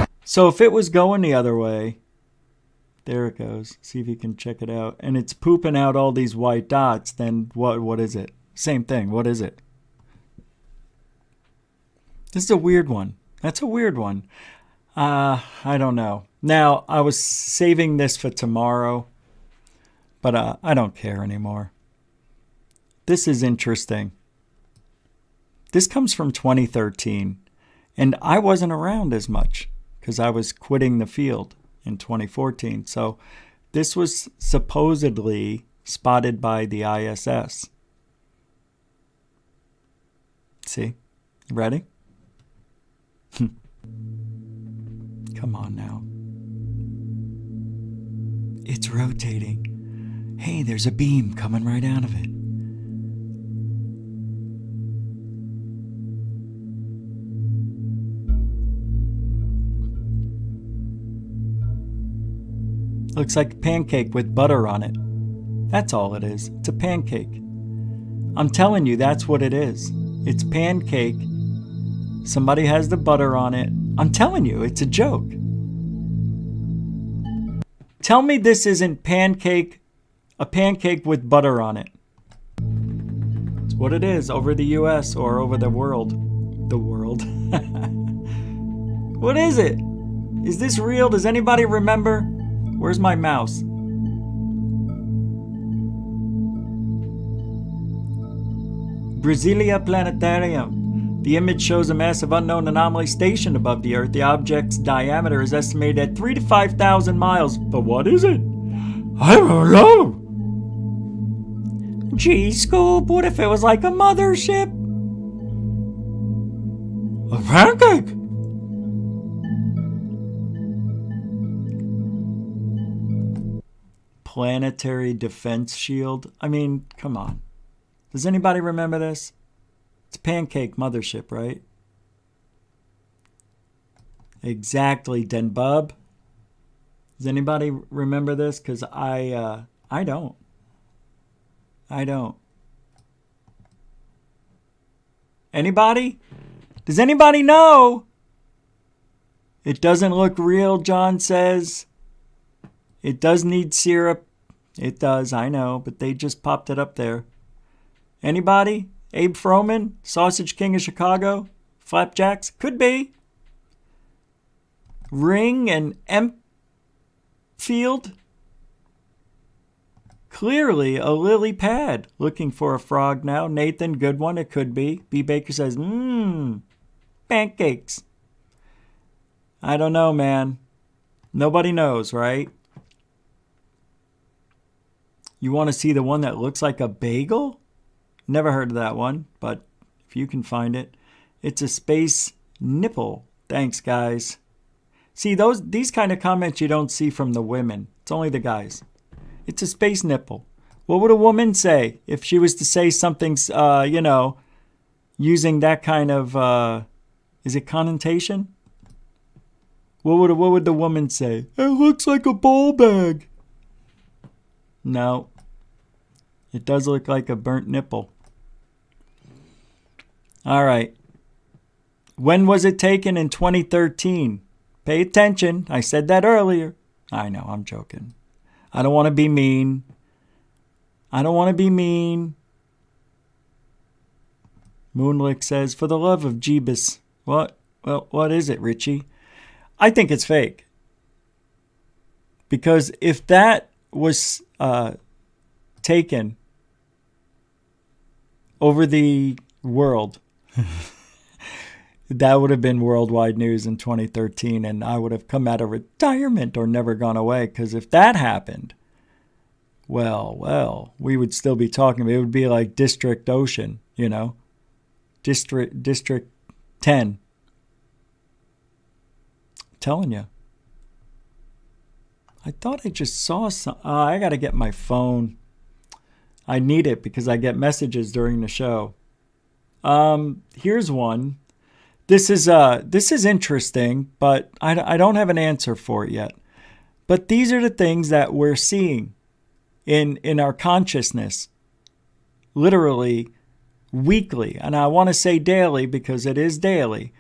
it. So if it was going the other way, there it goes. See if you can check it out. And it's pooping out all these white dots, then what is it? Same thing. What is it? This is a weird one. That's a weird one. I don't know. Now, I was saving this for tomorrow, but I don't care anymore. This is interesting. This comes from 2013, and I wasn't around as much because I was quitting the field in 2014. So this was supposedly spotted by the ISS. See? Ready? Come on now. It's rotating. Hey, there's a beam coming right out of it. Looks like a pancake with butter on it. That's all it is. It's a pancake. I'm telling you, that's what it is. It's pancake. Somebody has the butter on it. I'm telling you, it's a joke. Tell me this isn't a pancake with butter on it. It's what it is over the US or over the world. The world. What is it? Is this real? Does anybody remember? Where's my mouse? Brasilia Planetarium. The image shows a massive unknown anomaly stationed above the Earth. The object's diameter is estimated at 3,000 to 5,000 miles. But what is it? I don't know. Gee, Scoop, what if it was like a mothership? A pancake? Planetary defense shield? I mean, come on. Does anybody remember this? It's pancake mothership, right? Exactly, Denbub. Does anybody remember this? Because I don't. I don't. Anybody? Does anybody know? It doesn't look real, John says. It does need syrup. It does, I know, but they just popped it up there. Anybody? Abe Froman? Sausage King of Chicago? Flapjacks? Could be. Ring and Empfield? Clearly a lily pad. Looking for a frog now. Nathan, good one. It could be. B. Baker says, pancakes. I don't know, man. Nobody knows, right? You want to see the one that looks like a bagel? Never heard of that one, but if you can find it. It's a space nipple. Thanks, guys. See, these kind of comments you don't see from the women. It's only the guys. It's a space nipple. What would a woman say if she was to say something, using that kind of, is it connotation? What would the woman say? It looks like a ball bag. No. It does look like a burnt nipple. All right. When was it taken? In 2013. Pay attention. I said that earlier. I know, I'm joking. I don't want to be mean. I don't want to be mean. Moonlick says, for the love of Jeebus. What? Well, what is it, Richie? I think it's fake. Because if that was taken over the world, that would have been worldwide news in 2013, and I would have come out of retirement or never gone away. Because if that happened, well, we would still be talking. It would be like District Ocean, you know, District 10. I'm telling you. I thought I just saw some. I got to get my phone. I need it because I get messages during the show. Here's one. This is interesting, but I don't have an answer for it yet. But these are the things that we're seeing in our consciousness, literally weekly. And I want to say daily because it is daily,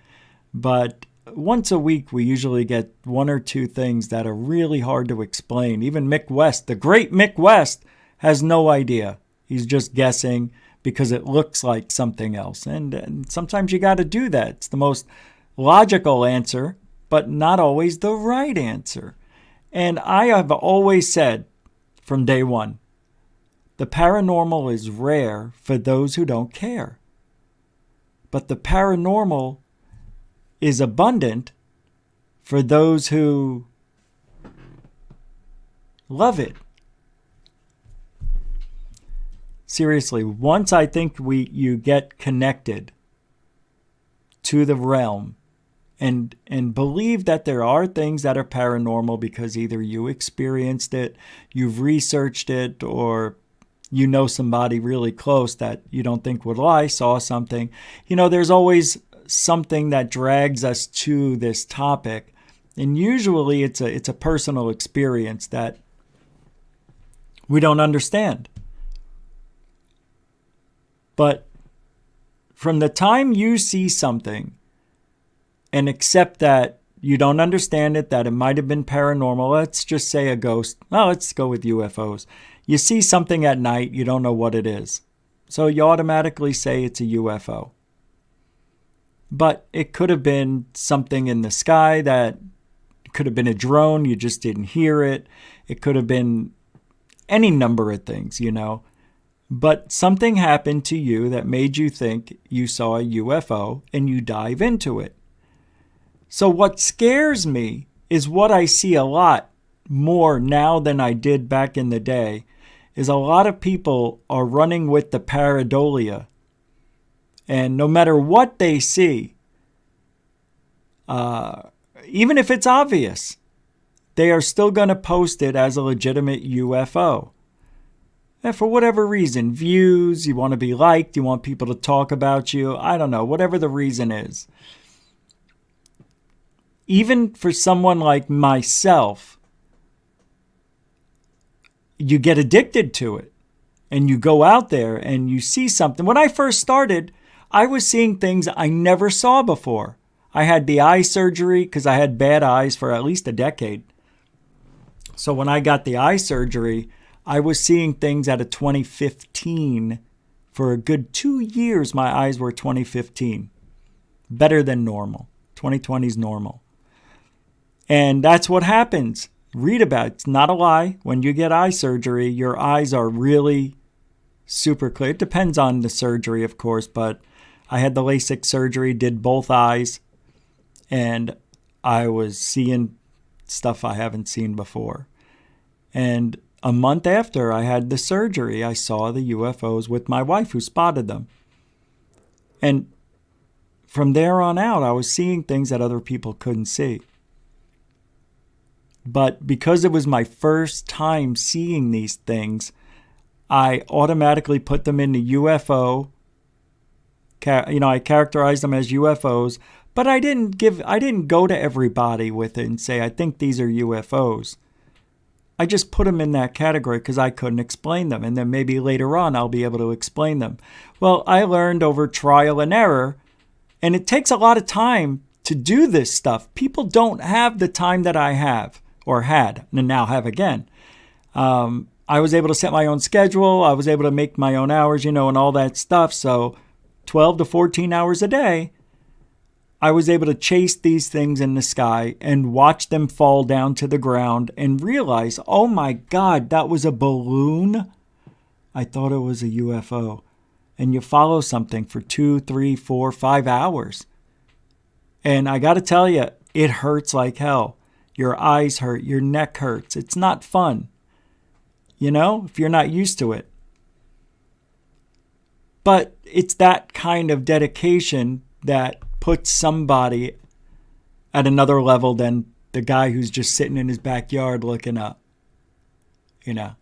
but once a week we usually get one or two things that are really hard to explain. Even Mick West, the great Mick West, has no idea. He's just guessing because it looks like something else. And sometimes you got to do that. It's the most logical answer, but not always the right answer. And I have always said from day one, the paranormal is rare for those who don't care. But the paranormal is abundant for those who love it. Seriously, once I think you get connected to the realm and believe that there are things that are paranormal because either you experienced it, you've researched it, or you know somebody really close that you don't think would lie, saw something. You know, there's always something that drags us to this topic. And usually it's a personal experience that we don't understand. But from the time you see something and accept that you don't understand it, that it might have been paranormal, let's just say a ghost. Oh, let's go with UFOs. You see something at night, you don't know what it is. So you automatically say it's a UFO. But it could have been something in the sky that could have been a drone, you just didn't hear it. It could have been any number of things, you know. But something happened to you that made you think you saw a UFO and you dive into it. So what scares me is what I see a lot more now than I did back in the day, is a lot of people are running with the pareidolia. And no matter what they see, even if it's obvious, they are still going to post it as a legitimate UFO. And for whatever reason, views, you want to be liked, you want people to talk about you, I don't know, whatever the reason is. Even for someone like myself, you get addicted to it. And you go out there and you see something. When I first started, I was seeing things I never saw before. I had the eye surgery because I had bad eyes for at least a decade. So when I got the eye surgery, I was seeing things out of 2015. For a good 2 years, my eyes were 2015. Better than normal. 2020 is normal. And that's what happens. Read about it. It's not a lie. When you get eye surgery, your eyes are really super clear. It depends on the surgery, of course, but I had the LASIK surgery, did both eyes, and I was seeing stuff I haven't seen before. And a month after I had the surgery, I saw the UFOs with my wife who spotted them. And from there on out, I was seeing things that other people couldn't see. But because it was my first time seeing these things, I automatically put them in the UFO. I characterized them as UFOs, but I didn't go to everybody with it and say, I think these are UFOs. I just put them in that category because I couldn't explain them. And then maybe later on I'll be able to explain them. Well, I learned over trial and error, and it takes a lot of time to do this stuff. People don't have the time that I have or had and now have again. I was able to set my own schedule. I was able to make my own hours, and all that stuff. So 12 to 14 hours a day, I was able to chase these things in the sky and watch them fall down to the ground and realize, oh my God, that was a balloon. I thought it was a UFO. And you follow something for 2, 3, 4, 5 hours. And I got to tell you, it hurts like hell. Your eyes hurt. Your neck hurts. It's not fun. If you're not used to it. But it's that kind of dedication that puts somebody at another level than the guy who's just sitting in his backyard looking up. That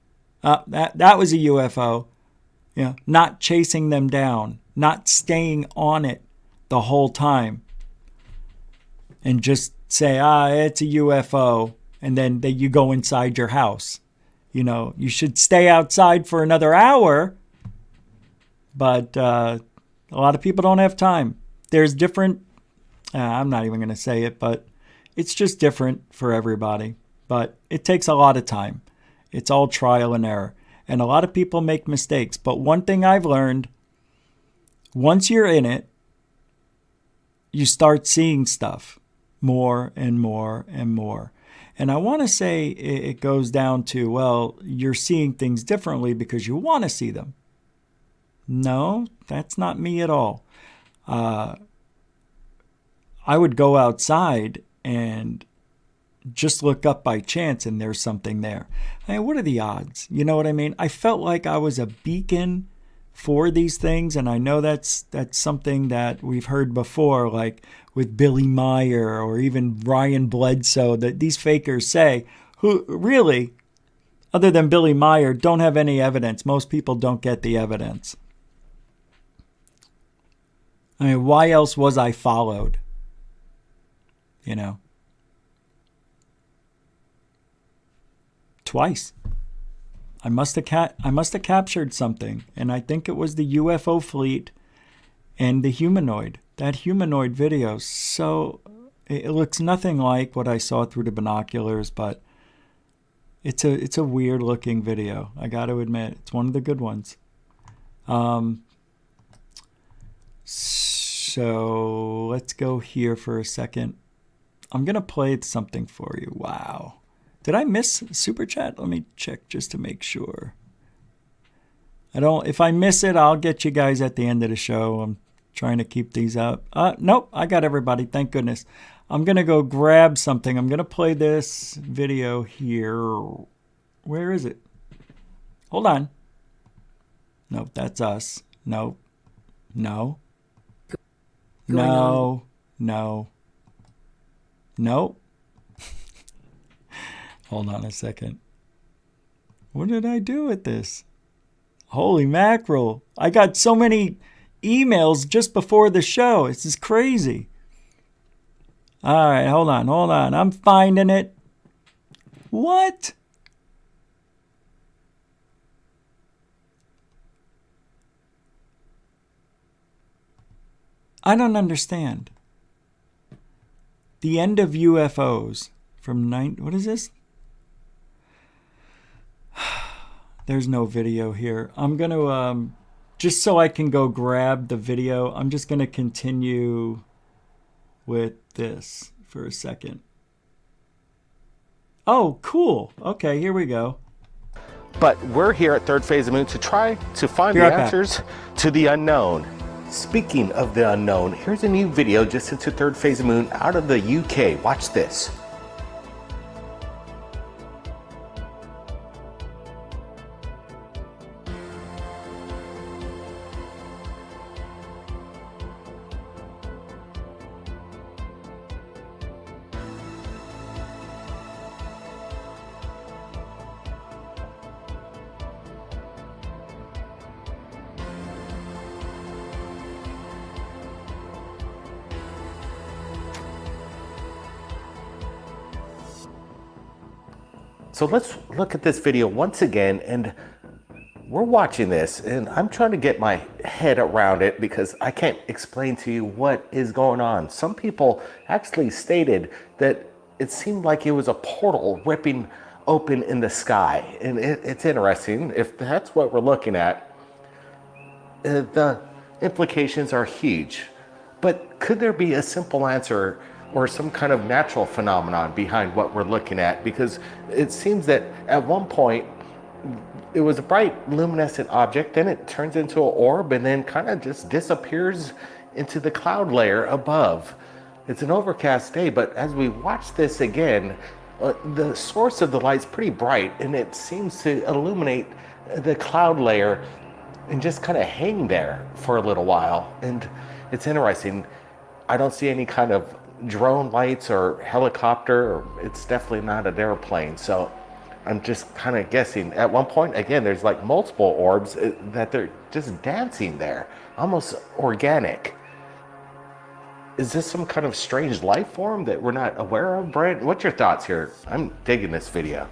was a UFO. Not chasing them down, not staying on it the whole time, and just say, it's a UFO, and then you go inside your house. You should stay outside for another hour, but a lot of people don't have time. There's different, I'm not even going to say it, but it's just different for everybody. But it takes a lot of time. It's all trial and error. And a lot of people make mistakes. But one thing I've learned, once you're in it, you start seeing stuff more and more and more. And I want to say it goes down to, well, you're seeing things differently because you want to see them. No, that's not me at all. I would go outside and just look up by chance and there's something there. What are the odds? You know what I mean? I felt like I was a beacon for these things, and I know that's something that we've heard before, like with Billy Meyer or even Ryan Bledsoe, that these fakers say, who really, other than Billy Meyer, don't have any evidence. Most people don't get the evidence. Why else was I followed? Twice. I must have captured something, and I think it was the UFO Fleet and the humanoid. That humanoid video, so it looks nothing like what I saw through the binoculars, but it's a weird looking video. I got to admit, it's one of the good ones. So let's go here for a second. I'm gonna play something for you. Wow. Did I miss Super Chat? Let me check just to make sure. If I miss it, I'll get you guys at the end of the show. I'm trying to keep these up. Nope, I got everybody. Thank goodness. I'm going to go grab something. I'm going to play this video here. Where is it? Hold on. Nope, that's us. Nope. No. No. No. Nope. Hold on a second. What did I do with this? Holy mackerel. I got so many emails just before the show. This is crazy. All right, hold on. I'm finding it. What? I don't understand. The end of UFOs from what is this? There's no video here. I'm going to, just so I can go grab the video, I'm just going to continue with this for a second. Oh, cool. Okay, here we go. But we're here at Third Phase of Moon to try to find the answers to the unknown. Speaking of the unknown, here's a new video just into Third Phase of Moon out of the UK. Watch this. So let's look at this video once again, and we're watching this and I'm trying to get my head around it because I can't explain to you what is going on. Some people actually stated that it seemed like it was a portal ripping open in the sky. And it's interesting. If that's what we're looking at, the implications are huge. But could there be a simple answer or some kind of natural phenomenon behind what we're looking at? Because it seems that at one point, it was a bright luminescent object, then it turns into an orb and then kind of just disappears into the cloud layer above. It's an overcast day, but as we watch this again, the source of the light's pretty bright and it seems to illuminate the cloud layer and just kind of hang there for a little while. And it's interesting. I don't see any kind of drone lights or helicopter, or it's definitely not an airplane. So I'm just kind of guessing. At one point, again, there's like multiple orbs that they're just dancing there, almost organic. Is this some kind of strange life form that we're not aware of, Brent? What's your thoughts here? I'm digging this video.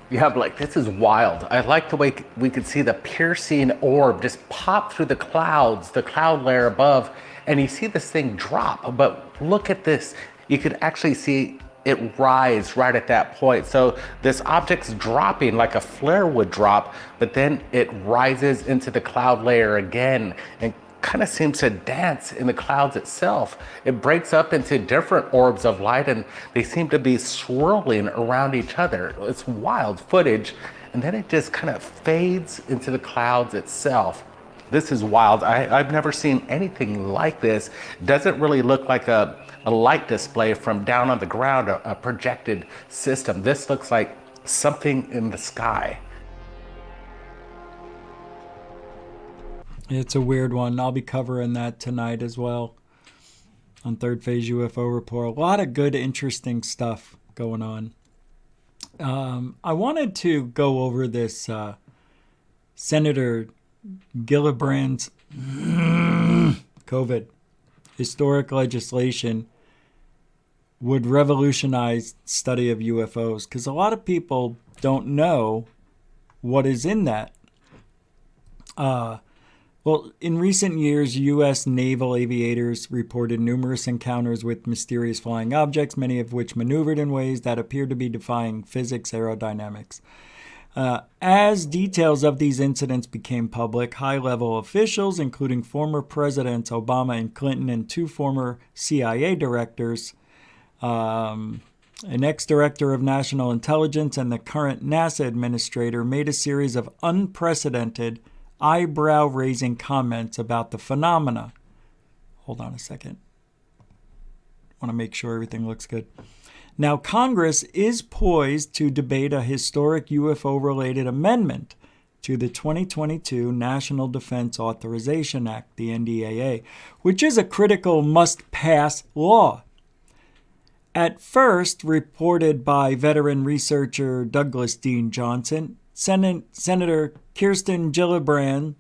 Yeah, Blake, this is wild. I like the way we could see the piercing orb just pop through the clouds, the cloud layer above, and you see this thing drop. But look at this. You could actually see it rise right at that point. So this object's dropping like a flare would drop, but then it rises into the cloud layer again and kind of seems to dance in the clouds itself. It breaks up into different orbs of light and they seem to be swirling around each other. It's wild footage. And then it just kind of fades into the clouds itself. This is wild. I've never seen anything like this. Doesn't really look like a light display from down on the ground, a projected system. This looks like something in the sky. It's a weird one. I'll be covering that tonight as well on Third Phase UFO Report. A lot of good, interesting stuff going on. I wanted to go over this Senator Gillibrand's COVID historic legislation would revolutionize study of UFOs, because a lot of people don't know what is in that. Well, in recent years, U.S. naval aviators reported numerous encounters with mysterious flying objects, many of which maneuvered in ways that appeared to be defying physics aerodynamics. As details of these incidents became public, high-level officials, including former Presidents Obama and Clinton and two former CIA directors, an ex-director of national intelligence and the current NASA administrator, made a series of unprecedented, eyebrow-raising comments about the phenomena. Hold on a second. I want to make sure everything looks good. Now, Congress is poised to debate a historic UFO-related amendment to the 2022 National Defense Authorization Act, the NDAA, which is a critical must-pass law. At first, reported by veteran researcher Douglas Dean Johnson, Senator Kirsten Gillibrand's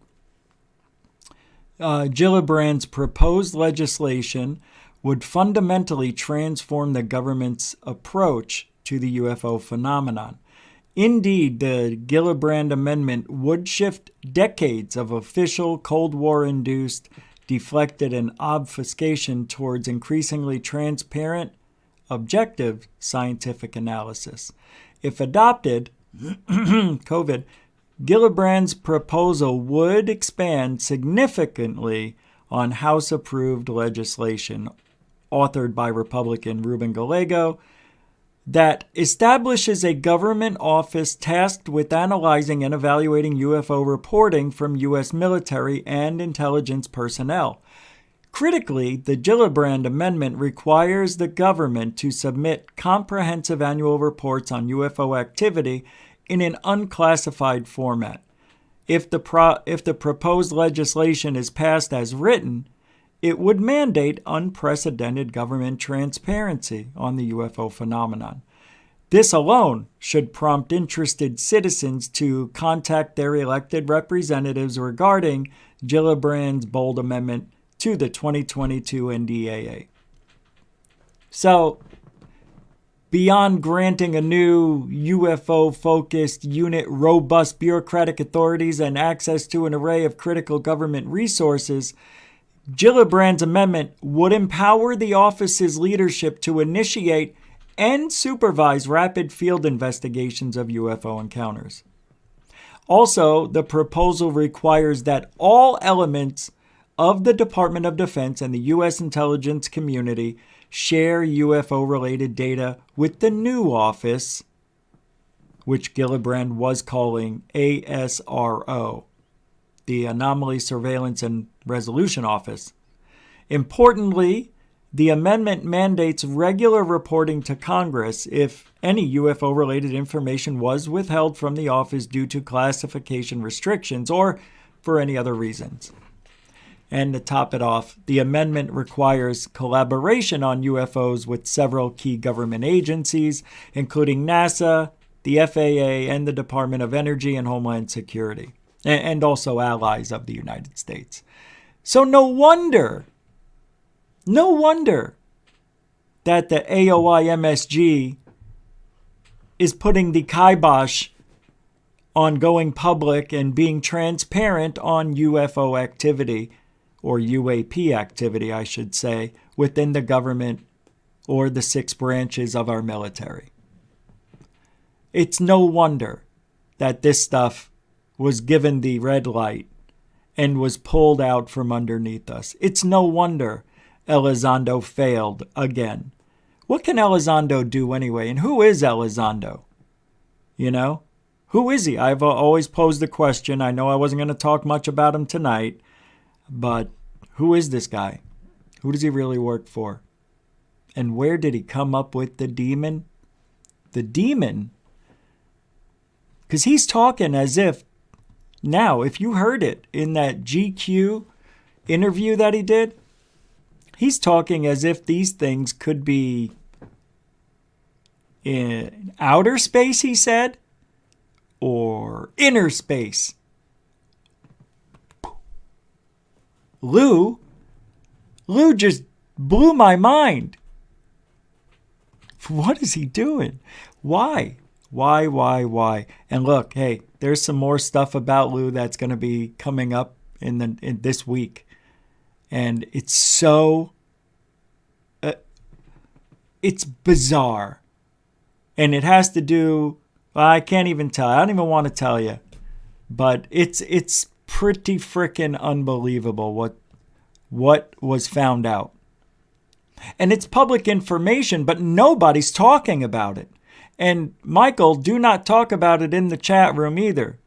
proposed legislation would fundamentally transform the government's approach to the UFO phenomenon. Indeed, the Gillibrand Amendment would shift decades of official Cold War-induced, deflected, and obfuscation towards increasingly transparent, objective scientific analysis. If adopted, Gillibrand's proposal would expand significantly on House-approved legislation authored by Republican Ruben Gallego that establishes a government office tasked with analyzing and evaluating UFO reporting from U.S. military and intelligence personnel. Critically, the Gillibrand Amendment requires the government to submit comprehensive annual reports on UFO activity in an unclassified format. If the proposed legislation is passed as written, it would mandate unprecedented government transparency on the UFO phenomenon. This alone should prompt interested citizens to contact their elected representatives regarding Gillibrand's bold amendment to the 2022 NDAA. So, beyond granting a new UFO-focused unit robust bureaucratic authorities and access to an array of critical government resources, Gillibrand's amendment would empower the office's leadership to initiate and supervise rapid field investigations of UFO encounters. Also, the proposal requires that all elements of the Department of Defense and the U.S. intelligence community share UFO-related data with the new office, which Gillibrand was calling ASRO, the Anomaly Surveillance and Resolution Office. Importantly, the amendment mandates regular reporting to Congress if any UFO-related information was withheld from the office due to classification restrictions or for any other reasons. And to top it off, the amendment requires collaboration on UFOs with several key government agencies, including NASA, the FAA, and the Department of Energy and Homeland Security, and also allies of the United States. So no wonder that the AOI MSG is putting the kibosh on going public and being transparent on UFO activity, or UAP activity, I should say, within the government or the 6 branches of our military. It's no wonder that this stuff was given the red light and was pulled out from underneath us. It's no wonder Elizondo failed again. What can Elizondo do anyway? And who is Elizondo? You know? Who is he? I've always posed the question. I know I wasn't going to talk much about him tonight, but who is this guy? Who does he really work for? And where did he come up with the demon? The demon? Because he's talking as if, now, if you heard it in that GQ interview that he did, he's talking as if these things could be in outer space, he said, or inner space. Lou just blew my mind. What is he doing? Why? Why? And look, hey, there's some more stuff about Lou that's going to be coming up in this week. And it's so... it's bizarre. And it has to do... Well, I can't even tell. I don't even want to tell you. But it's pretty freaking unbelievable what was found out. And it's public information, but nobody's talking about it. And Michael, do not talk about it in the chat room either.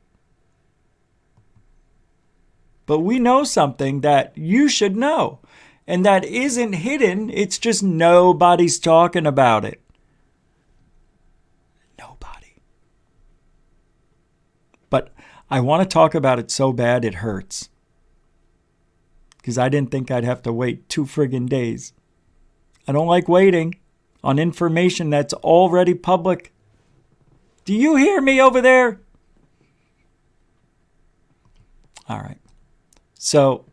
But we know something that you should know. And that isn't hidden. It's just nobody's talking about it. Nobody. But I want to talk about it so bad it hurts. Because I didn't think I'd have to wait 2 friggin' days. I don't like waiting on information that's already public. Do you hear me over there? All right. So,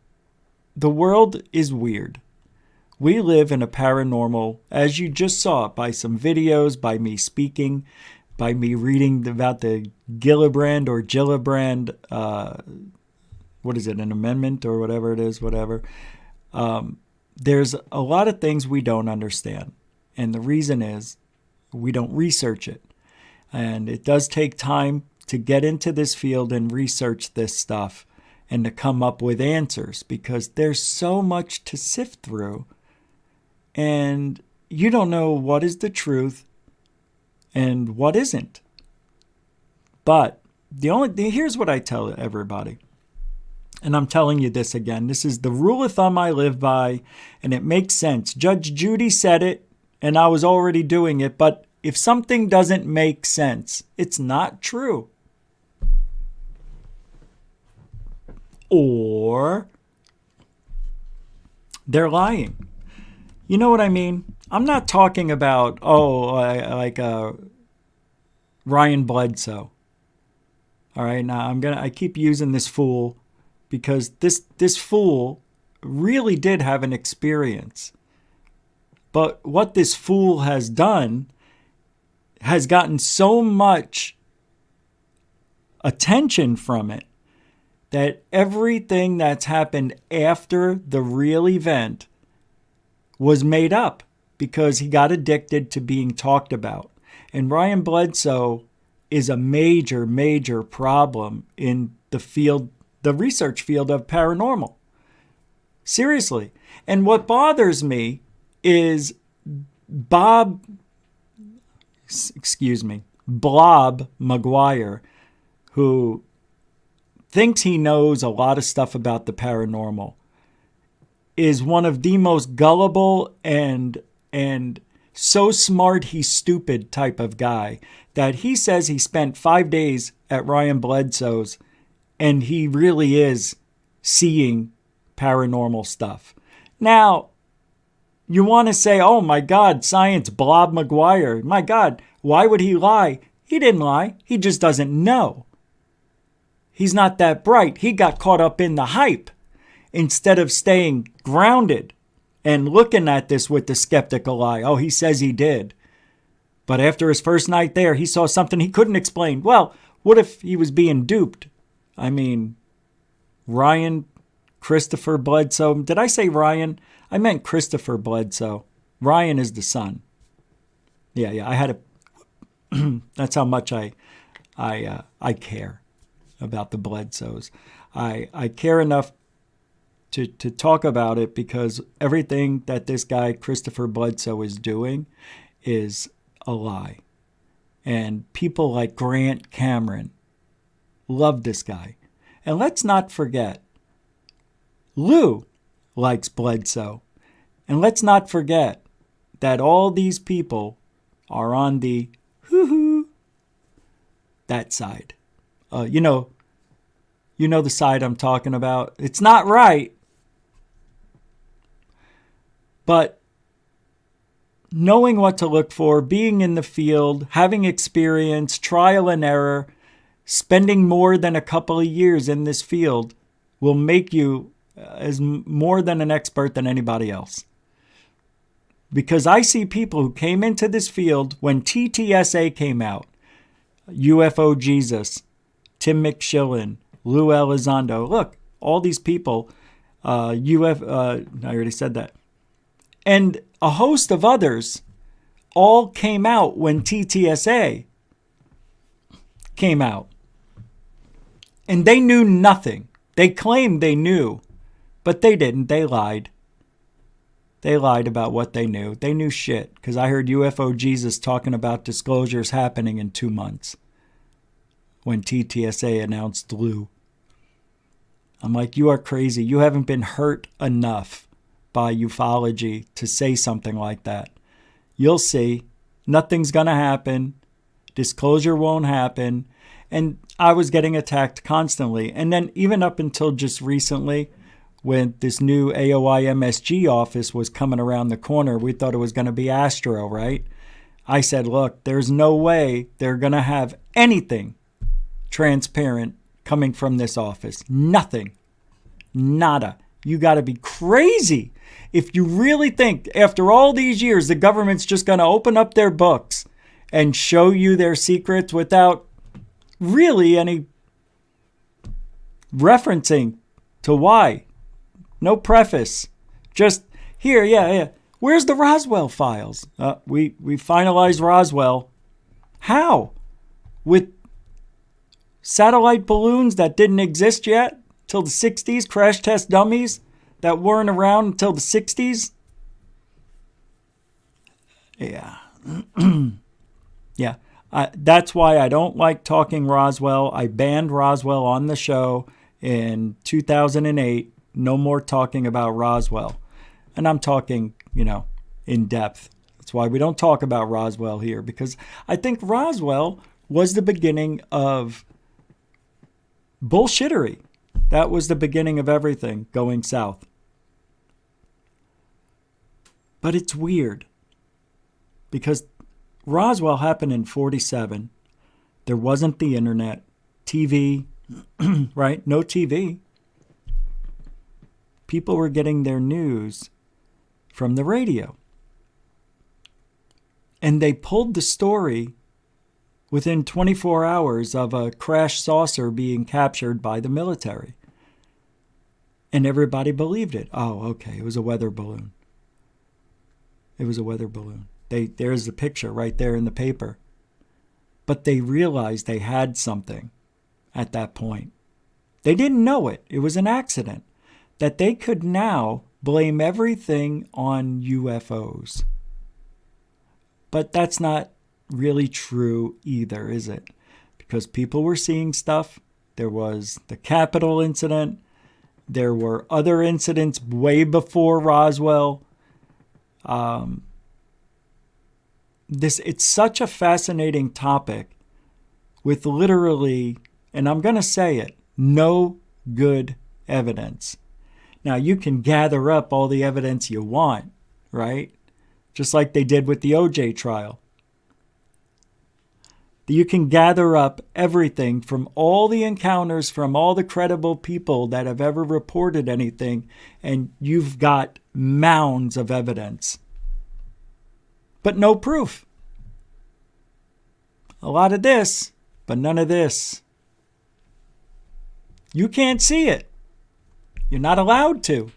the world is weird. We live in a paranormal, as you just saw by some videos, by me speaking, by me reading about the Gillibrand or Gillibrand, what is it, an amendment or whatever it is, whatever. There's a lot of things we don't understand. And the reason is we don't research it. And it does take time to get into this field and research this stuff and to come up with answers because there's so much to sift through. And you don't know what is the truth and what isn't. But here's what I tell everybody. And I'm telling you this again. This is the rule of thumb I live by, and it makes sense. Judge Judy said it, and I was already doing it. But if something doesn't make sense, it's not true. Or they're lying. You know what I mean? I'm not talking about, like Ryan Bledsoe. All right, now I keep using this fool because this fool really did have an experience. But what this fool has done has gotten so much attention from it that everything that's happened after the real event was made up. because he got addicted to being talked about. And Ryan Bledsoe is a major, major problem in the field, the research field of paranormal. Seriously. And what bothers me is Blob McGuire, who thinks he knows a lot of stuff about the paranormal, is one of the most gullible and so smart he's stupid type of guy that he says he spent 5 days at Ryan Bledsoe's and he really is seeing paranormal stuff. Now, you want to say, oh my God, science, Blob McGuire. My God, why would he lie? He didn't lie. He just doesn't know. He's not that bright. He got caught up in the hype instead of staying grounded and looking at this with the skeptical eye. Oh, he says he did. But after his first night there, he saw something he couldn't explain. Well, what if he was being duped? I mean, Ryan Christopher Bledsoe. Did I say Ryan? I meant Christopher Bledsoe. Ryan is the son. Yeah. I had a. That's how much I care about the Bledsoes. I care enough to talk about it because everything that this guy Christopher Bledsoe is doing is a lie. And people like Grant Cameron love this guy. And let's not forget, Lou likes Bledsoe. And let's not forget that all these people are on the that side. You know the side I'm talking about. It's not right. But knowing what to look for, being in the field, having experience, trial and error, spending more than a couple of years in this field will make you as more than an expert than anybody else. Because I see people who came into this field when TTSA came out, UFO Jesus, Tim McShillen, Lou Elizondo. Look, all these people, I already said that. And a host of others all came out when TTSA came out. And they knew nothing. They claimed they knew, but they didn't. They lied. They lied about what they knew. They knew shit, because I heard UFO Jesus talking about disclosures happening in 2 months when TTSA announced Lou. I'm like, you are crazy. You haven't been hurt enough by ufology to say something like that. You'll see. Nothing's going to happen. Disclosure won't happen. And I was getting attacked constantly. And then even up until just recently, when this new AOI MSG office was coming around the corner, we thought it was going to be Astro, right? I said, look, there's no way they're going to have anything transparent coming from this office. Nothing. Nada. You got to be crazy if you really think after all these years the government's just going to open up their books and show you their secrets without really any referencing to why. No preface. Just here, yeah. Where's the Roswell files? We finalized Roswell. How? With satellite balloons that didn't exist yet till the 60s? Crash test dummies that weren't around until the 60s? Yeah. Yeah. That's why I don't like talking Roswell. I banned Roswell on the show in 2008. No more talking about Roswell. And I'm talking, in depth. That's why we don't talk about Roswell here, because I think Roswell was the beginning of bullshittery. That was the beginning of everything going south. But it's weird, because Roswell happened in 1947. There wasn't the internet, TV, right? No TV. People were getting their news from the radio. And they pulled the story within 24 hours of a crashed saucer being captured by the military. And everybody believed it. Oh, okay, it was a weather balloon. It was a weather balloon. There's the picture right there in the paper. But they realized they had something at that point. They didn't know it. It was an accident. That they could now blame everything on UFOs. But that's not really true either, is it? Because people were seeing stuff. There was the Capitol incident. There were other incidents way before Roswell. It's such a fascinating topic with literally, and I'm going to say it, no good evidence. Now, you can gather up all the evidence you want, right? Just like they did with the OJ trial. You can gather up everything from all the encounters from all the credible people that have ever reported anything, and you've got mounds of evidence. But no proof. A lot of this, but none of this. You can't see it. You're not allowed to.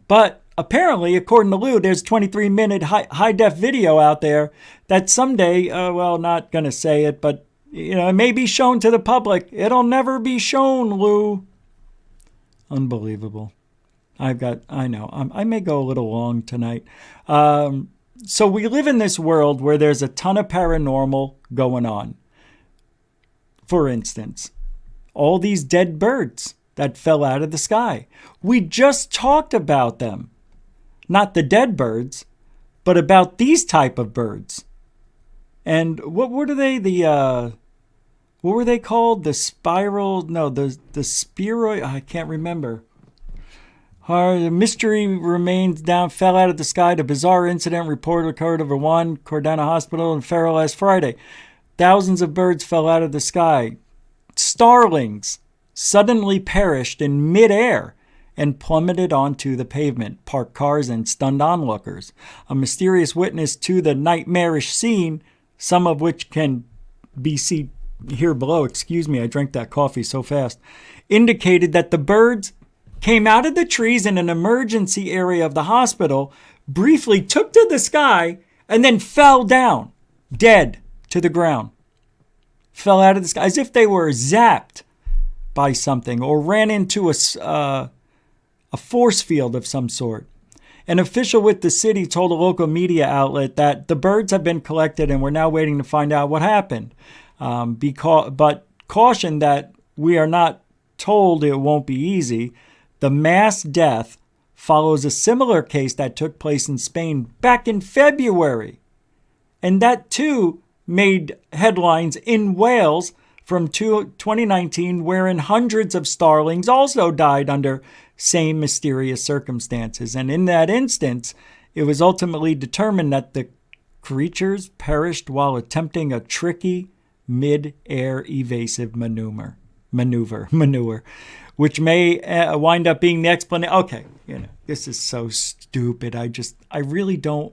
But apparently, according to Lou, there's 23-minute high-def video out there that someday, not going to say it, but it may be shown to the public. It'll never be shown, Lou. Unbelievable. I know. I may go a little long tonight. So we live in this world where there's a ton of paranormal going on. For instance, all these dead birds that fell out of the sky. We just talked about them. Not the dead birds, but about these type of birds. And what were they? What were they called? The spheroid. I can't remember. The mystery remains down, fell out of the sky. The bizarre incident reported occurred over one Cordana Hospital in Ferro last Friday. Thousands of birds fell out of the sky. Starlings suddenly perished in midair and plummeted onto the pavement, parked cars, and stunned onlookers. A mysterious witness to the nightmarish scene, some of which can be seen here below, excuse me, I drank that coffee so fast, indicated that the birds came out of the trees in an emergency area of the hospital, briefly took to the sky, and then fell down, dead, to the ground. Fell out of the sky, as if they were zapped by something or ran into a force field of some sort. An official with the city told a local media outlet that the birds have been collected and we're now waiting to find out what happened. But cautioned that we are not told it won't be easy. The mass death follows a similar case that took place in Spain back in February. And that too made headlines in Wales from 2019, wherein hundreds of starlings also died under same mysterious circumstances. And in that instance, it was ultimately determined that the creatures perished while attempting a tricky mid-air evasive maneuver, which may wind up being the explanation. Okay, this is so stupid. I really don't.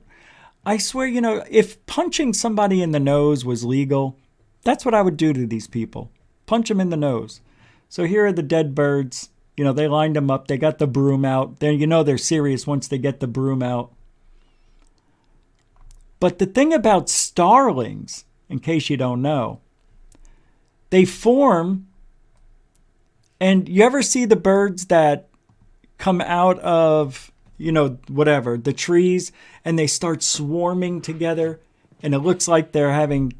I swear, if punching somebody in the nose was legal, that's what I would do to these people. Punch them in the nose. So here are the dead birds. They lined them up. They got the broom out. Then they're serious once they get the broom out. But the thing about starlings, in case you don't know, they form, and you ever see the birds that come out of, the trees, and they start swarming together, and it looks like they're having,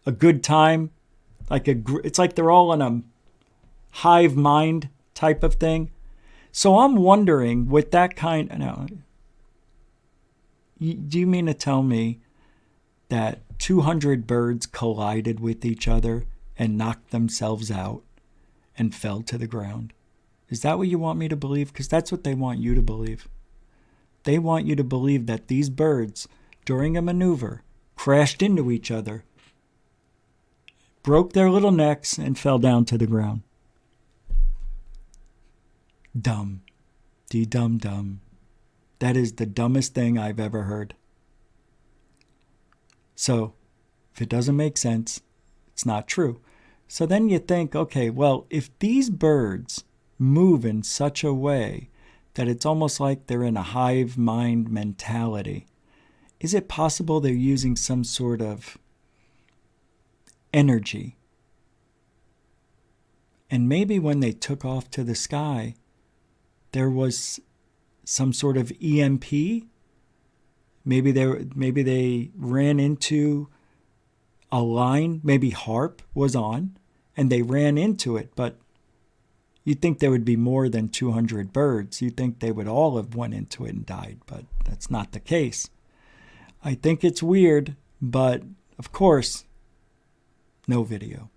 a good time, it's like they're all in a hive mind type of thing. So I'm wondering, with that kind, do you mean to tell me that 200 birds collided with each other and knocked themselves out and fell to the ground? Is that what you want me to believe? Because that's what they want you to believe. They want you to believe that these birds, during a maneuver, crashed into each other, broke their little necks, and fell down to the ground. Dumb. Dum-dum. That is the dumbest thing I've ever heard. So, if it doesn't make sense, it's not true. So then you think, okay, well, if these birds move in such a way that it's almost like they're in a hive mind mentality, is it possible they're using some sort of energy? And maybe when they took off to the sky, there was some sort of EMP. Maybe they ran into a line. Maybe HARP was on, and they ran into it. But you'd think there would be more than 200 birds. You'd think they would all have went into it and died, but that's not the case. I think it's weird, but of course, no video.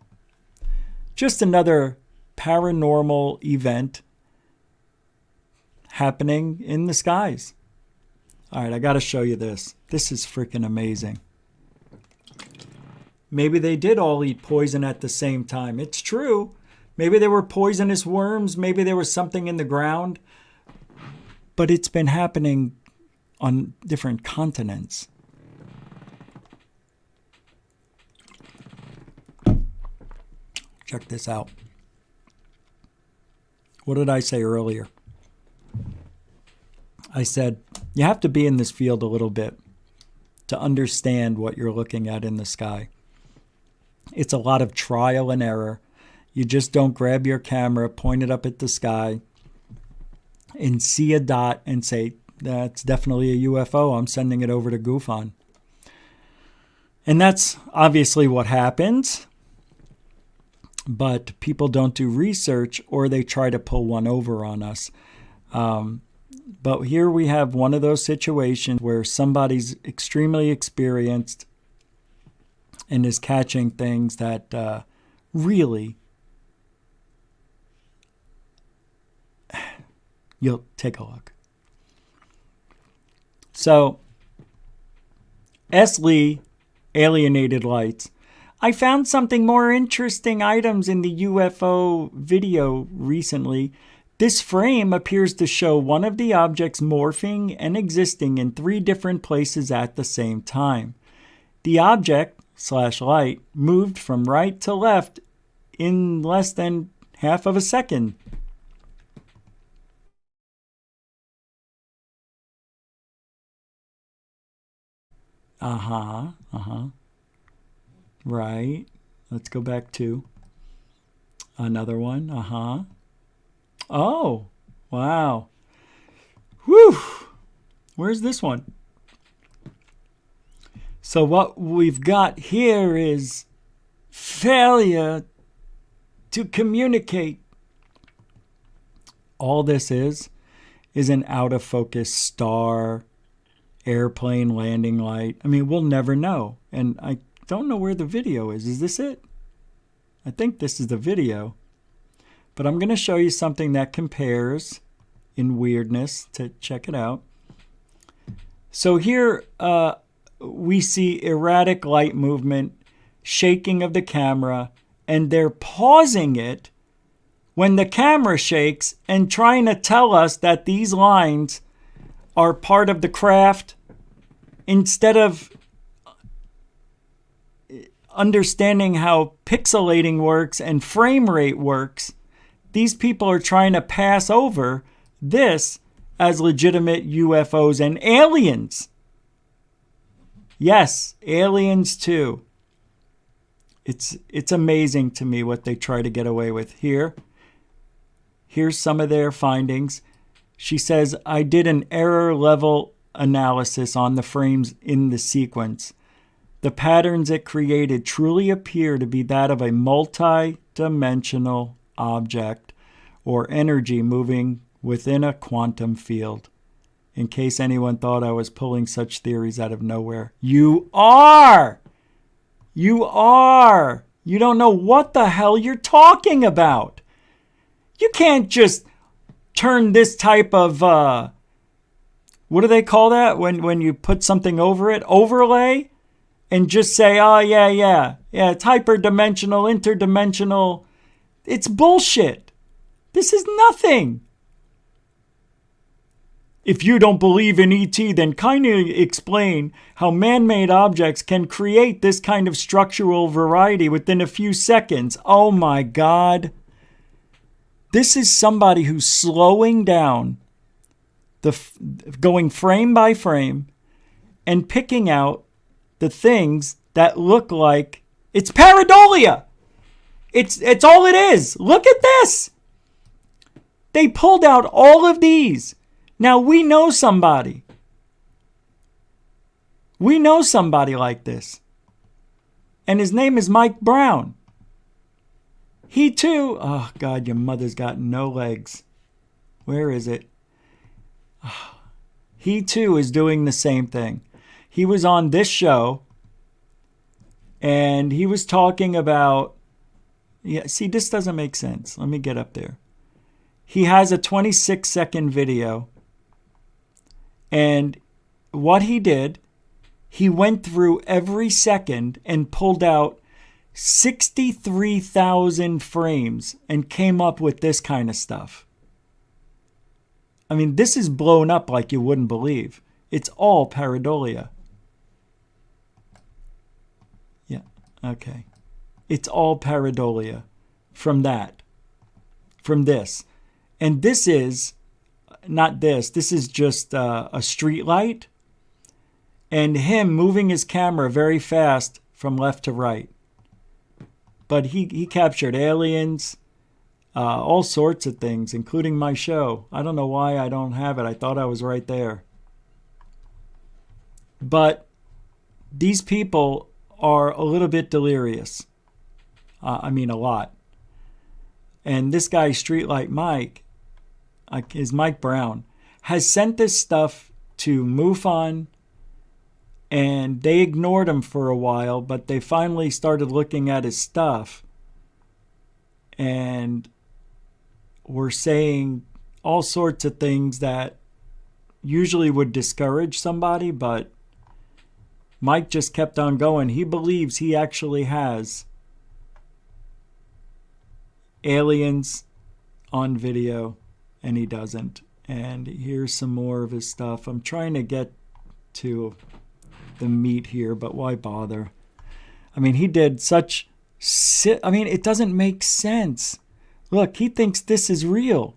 Just another paranormal event happening in the skies. All right, I got to show you this. This is freaking amazing. Maybe they did all eat poison at the same time. It's true. Maybe there were poisonous worms. Maybe there was something in the ground. But it's been happening on different continents. Check this out. What did I say earlier? I said, you have to be in this field a little bit to understand what you're looking at in the sky. It's a lot of trial and error. You just don't grab your camera, point it up at the sky, and see a dot and say, that's definitely a UFO. I'm sending it over to GUFON. And that's obviously what happens. But people don't do research, or they try to pull one over on us. But here we have one of those situations where somebody's extremely experienced and is catching things that really, you'll take a look. So, S. Lee, Alienated Lights. I found something more interesting items in the UFO video recently. This frame appears to show one of the objects morphing and existing in 3 different places at the same time. The object/light moved from right to left in less than half of a second. Right. Let's go back to another one. Oh, wow. Whew. Where's this one? So what we've got here is failure to communicate. All this is an out of focus star, airplane landing light. I mean, we'll never know. And I don't know where the video is. Is this it? I think this is the video. But I'm going to show you something that compares in weirdness to check it out. So here we see erratic light movement, shaking of the camera, and they're pausing it when the camera shakes and trying to tell us that these lines are part of the craft instead of understanding how pixelating works and frame rate works. These people are trying to pass over this as legitimate UFOs and aliens. Yes, aliens too. It's amazing to me what they try to get away with here. Here's some of their findings. She says, I did an error level analysis on the frames in the sequence. The patterns it created truly appear to be that of a multi-dimensional object or energy moving within a quantum field. In case anyone thought I was pulling such theories out of nowhere. You are! You are! You don't know what the hell you're talking about. You can't just turn this type of, what do they call that? When you put something over it? Overlay? And just say, oh, yeah, it's hyperdimensional, interdimensional. It's bullshit. This is nothing. If you don't believe in ET, then kindly explain how man-made objects can create this kind of structural variety within a few seconds. Oh my God. This is somebody who's slowing down, going frame by frame, and picking out the things that look like it's pareidolia. It's all it is. Look at this. They pulled out all of these. Now we know somebody. We know somebody like this. And his name is Mike Brown. He too, oh God, your mother's got no legs. Where is it? He too is doing the same thing. He was on this show and he was talking about, yeah, see, this doesn't make sense. Let me get up there. He has a 26-second video. And what he did, he went through every second and pulled out 63,000 frames and came up with this kind of stuff. I mean, this is blown up like you wouldn't believe. It's all pareidolia. Yeah, okay. It's all pareidolia from that, from this. And this is, not this, this is just a street light and him moving his camera very fast from left to right. But he captured aliens, all sorts of things, including my show. I don't know why I don't have it. I thought I was right there. But these people are a little bit delirious. I mean, a lot. And this guy, Streetlight Mike, is Mike Brown, has sent this stuff to MUFON, and they ignored him for a while, but they finally started looking at his stuff and were saying all sorts of things that usually would discourage somebody, but Mike just kept on going. He believes he actually has aliens on video, and he doesn't. And here's some more of his stuff. I'm trying to get to the meat here, but why bother? I mean, he did such... I mean, it doesn't make sense. Look, he thinks this is real.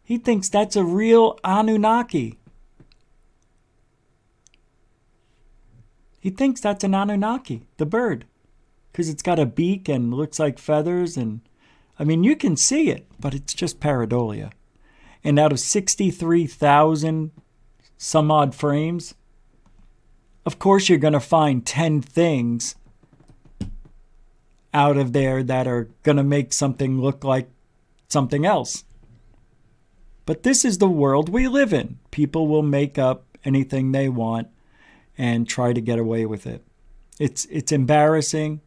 He thinks that's a real Anunnaki. He thinks that's an Anunnaki, the bird, because it's got a beak and looks like feathers. And I mean, you can see it, but it's just pareidolia. And out of 63,000 some odd frames, of course you're going to find 10 things out of there that are going to make something look like something else. But this is the world we live in. People will make up anything they want and try to get away with it. It's embarrassing.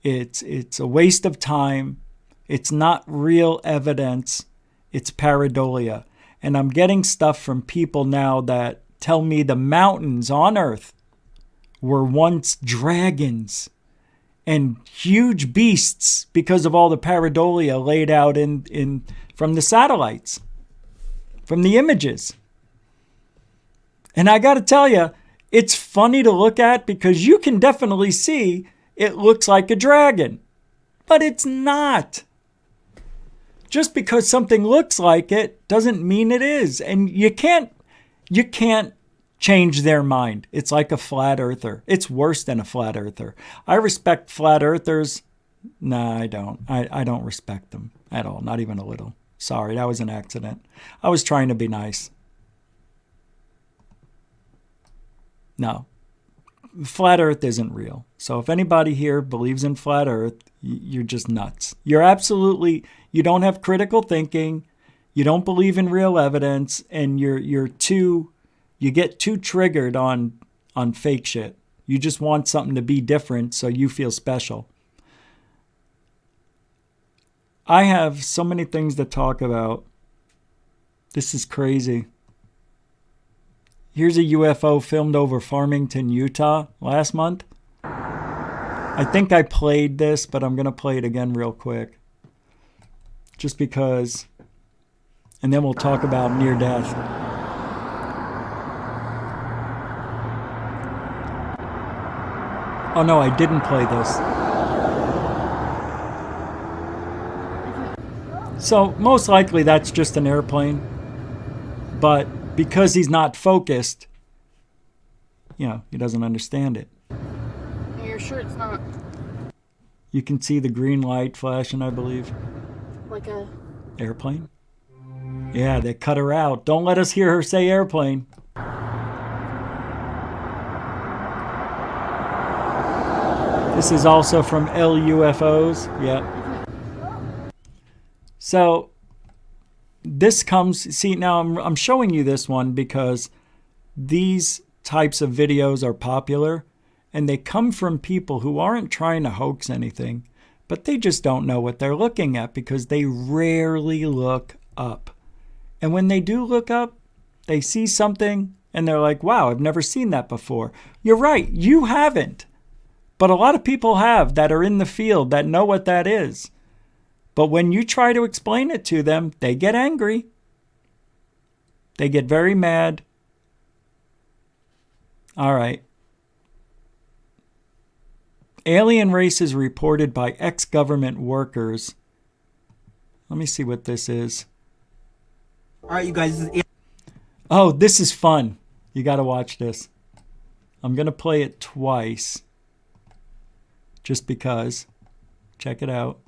It's a waste of time. It's not real evidence. It's pareidolia. And I'm getting stuff from people now that tell me the mountains on Earth were once dragons and huge beasts because of all the pareidolia laid out in from the satellites, from the images. And I got to tell you, it's funny to look at because you can definitely see it looks like a dragon, but it's not. Just because something looks like it doesn't mean it is. And you can't change their mind. It's like a flat earther. It's worse than a flat earther. I respect flat earthers. No, I don't. I don't respect them at all. Not even a little. Sorry, that was an accident. I was trying to be nice. No. Flat earth isn't real. So if anybody here believes in flat earth, you're just nuts. You're absolutely, you don't have critical thinking. You don't believe in real evidence, and you get too triggered on fake shit. You just want something to be different so you feel special. I have so many things to talk about. This is crazy. Here's a UFO filmed over Farmington, Utah last month. I think I played this, but I'm going to play it again real quick. Just because. And then we'll talk about near death. Oh no, I didn't play this. So most likely that's just an airplane. But because he's not focused, he doesn't understand it. You're sure it's not You can see the green light flashing, I believe. like a... Airplane? Yeah, they cut her out. Don't let us hear her say airplane. This is also from LUFOs. Yep. So this comes, see, now I'm showing you this one because these types of videos are popular and they come from people who aren't trying to hoax anything, but they just don't know what they're looking at because they rarely look up. And when they do look up, they see something and they're like, wow, I've never seen that before. You're right, you haven't. But a lot of people have that are in the field that know what that is. But when you try to explain it to them, they get angry. They get very mad. All right. Alien races reported by ex-government workers. Let me see what this is. All right, you guys. Oh, this is fun. You got to watch this. I'm going to play it twice. Just because. Check it out.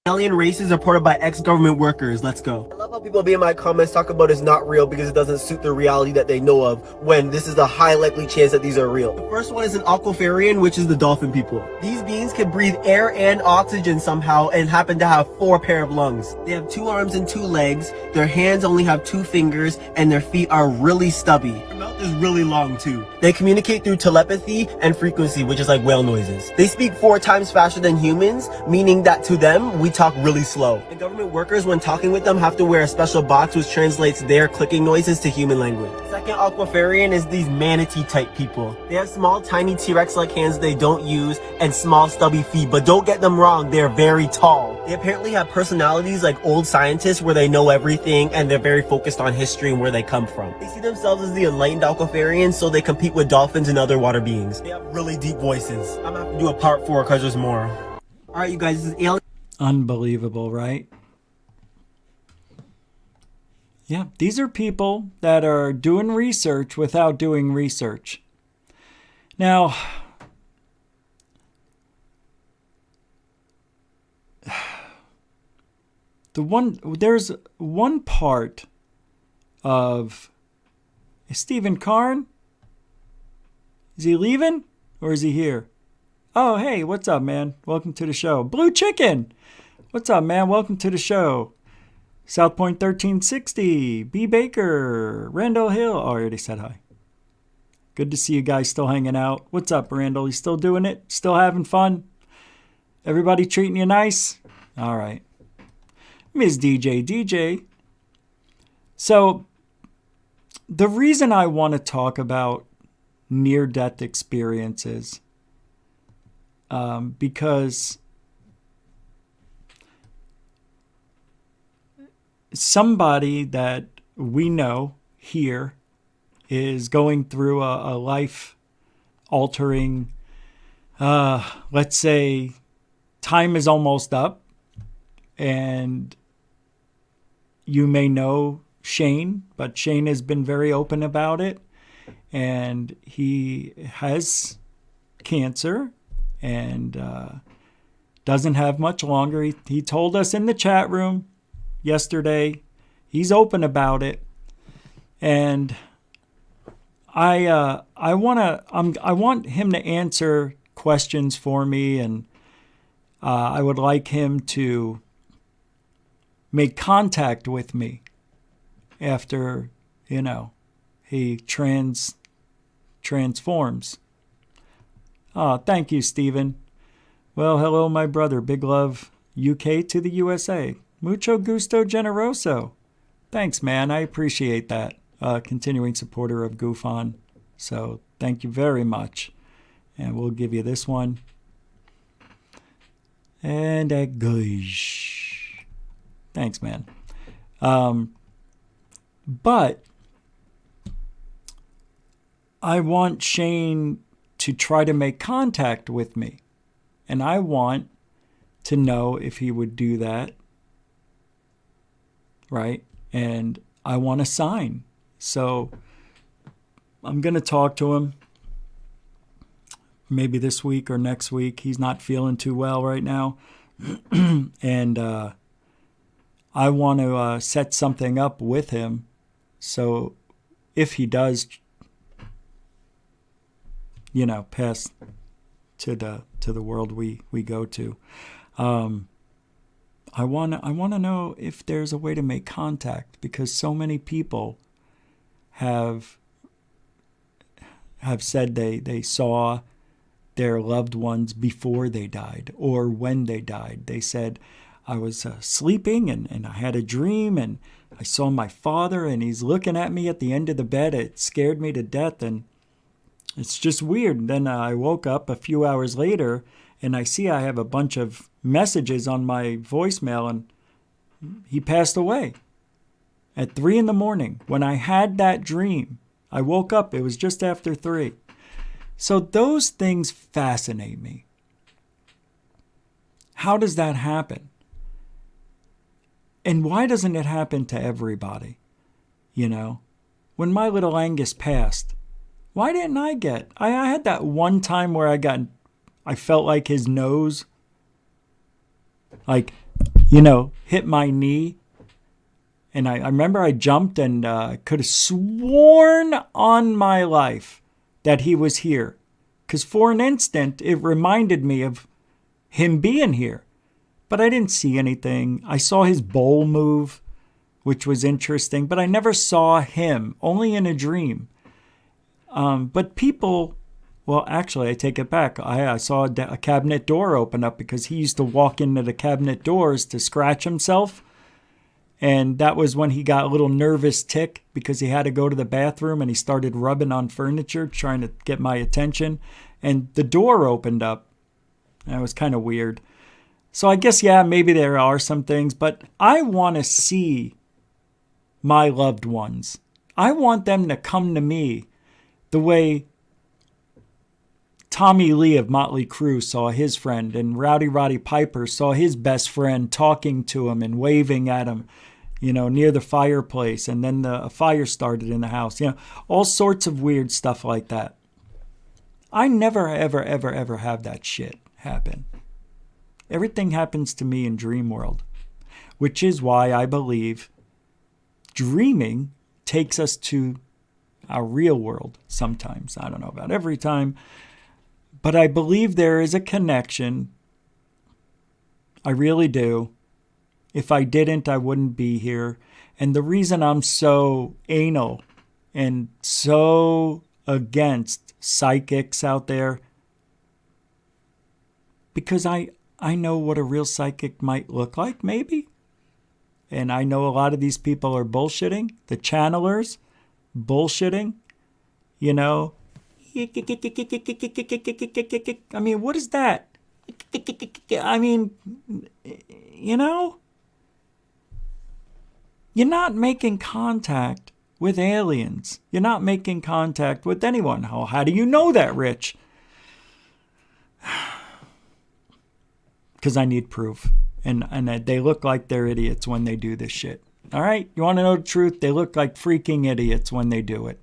Alien races reported by ex-government workers. Let's go. I love how people be in my comments talk about it's not real because it doesn't suit the reality that they know of, when this is a high likely chance that these are real. The first one is an aquafarian, which is the dolphin people. These beings can breathe air and oxygen somehow and happen to have 4 pair of lungs. They have 2 arms and 2 legs, their hands only have 2 fingers, and their feet are really stubby. Their mouth is really long too. They communicate through telepathy and frequency, which is like whale noises. They speak 4 times faster than humans, meaning that to them, we talk really slow. And government workers, when talking with them, have to wear a special box which translates their clicking noises to human language. Second aquafarian is these manatee type people. They have small tiny T-Rex like hands they don't use and small stubby feet, but don't get them wrong, they're very tall. They apparently have personalities like old scientists where they know everything and they're very focused on history and where they come from. They see themselves as the enlightened aquafarians, so they compete with dolphins and other water beings. They have really deep voices. I'm gonna have to do a part 4 because there's more. Alright, you guys, this is Alien. Unbelievable, right? Yeah, these are people that are doing research without doing research. Now, there's one part of Stephen Karn. Is he leaving or is he here? Oh, hey, what's up, man? Welcome to the show. Blue Chicken. What's up, man? Welcome to the show. South Point 1360. B. Baker. Randall Hill. Oh, I already said hi. Good to see you guys still hanging out. What's up, Randall? You still doing it? Still having fun? Everybody treating you nice? All right. Ms. DJ. So, the reason I want to talk about near-death experiences because somebody that we know here is going through a life-altering, let's say, time is almost up, and you may know Shane, but Shane has been very open about it, and he has cancer and doesn't have much longer. He told us in the chat room yesterday. He's open about it, and I want him to answer questions for me, and I would like him to make contact with me after he transforms. Oh, thank you, Stephen. Well, hello, my brother. Big love, UK to the USA. Mucho gusto generoso. Thanks, man. I appreciate that. Continuing supporter of Goof On. So thank you very much. And we'll give you this one. And a gosh. Thanks, man. But I want Shane to try to make contact with me. And I want to know if he would do that. Right? And I want a sign. So I'm going to talk to him. Maybe this week or next week. He's not feeling too well right now. And I want to set something up with him. So if he does, pass to the world we go to, I want to know if there's a way to make contact, because so many people have said they saw their loved ones before they died or when they died. They said, I was sleeping and I had a dream and I saw my father and he's looking at me at the end of the bed. It scared me to death and it's just weird. Then I woke up a few hours later and I see I have a bunch of messages on my voicemail and he passed away at 3 a.m. When I had that dream. I woke up, it was just after 3. So those things fascinate me. How does that happen? And why doesn't it happen to everybody? When my little Angus passed, why didn't I get? I had that one time where I felt like his nose, hit my knee. And I remember I jumped and could have sworn on my life that he was here. Because for an instant, it reminded me of him being here. But I didn't see anything. I saw his bowl move, which was interesting. But I never saw him, only in a dream. But people, well, actually, I take it back. I saw a cabinet door open up because he used to walk into the cabinet doors to scratch himself. And that was when he got a little nervous tick because he had to go to the bathroom and he started rubbing on furniture, trying to get my attention. And the door opened up. That was kind of weird. So I guess, yeah, maybe there are some things, but I want to see my loved ones. I want them to come to me the way Tommy Lee of Motley Crue saw his friend, and Rowdy Roddy Piper saw his best friend talking to him and waving at him, near the fireplace. And then a fire started in the house, all sorts of weird stuff like that. I never, ever, ever, ever have that shit happen. Everything happens to me in dream world, which is why I believe dreaming takes us to our real world sometimes. I don't know about every time, but I believe there is a connection. I really do. If I didn't, I wouldn't be here. And the reason I'm so anal and so against psychics out there, because I know what a real psychic might look like, maybe. And I know a lot of these people are bullshitting. The channelers, bullshitting. I mean, what is that? I mean, you're not making contact with aliens. You're not making contact with anyone. How do you know that, Rich? Because I need proof. And they look like they're idiots when they do this shit. All right? You want to know the truth? They look like freaking idiots when they do it.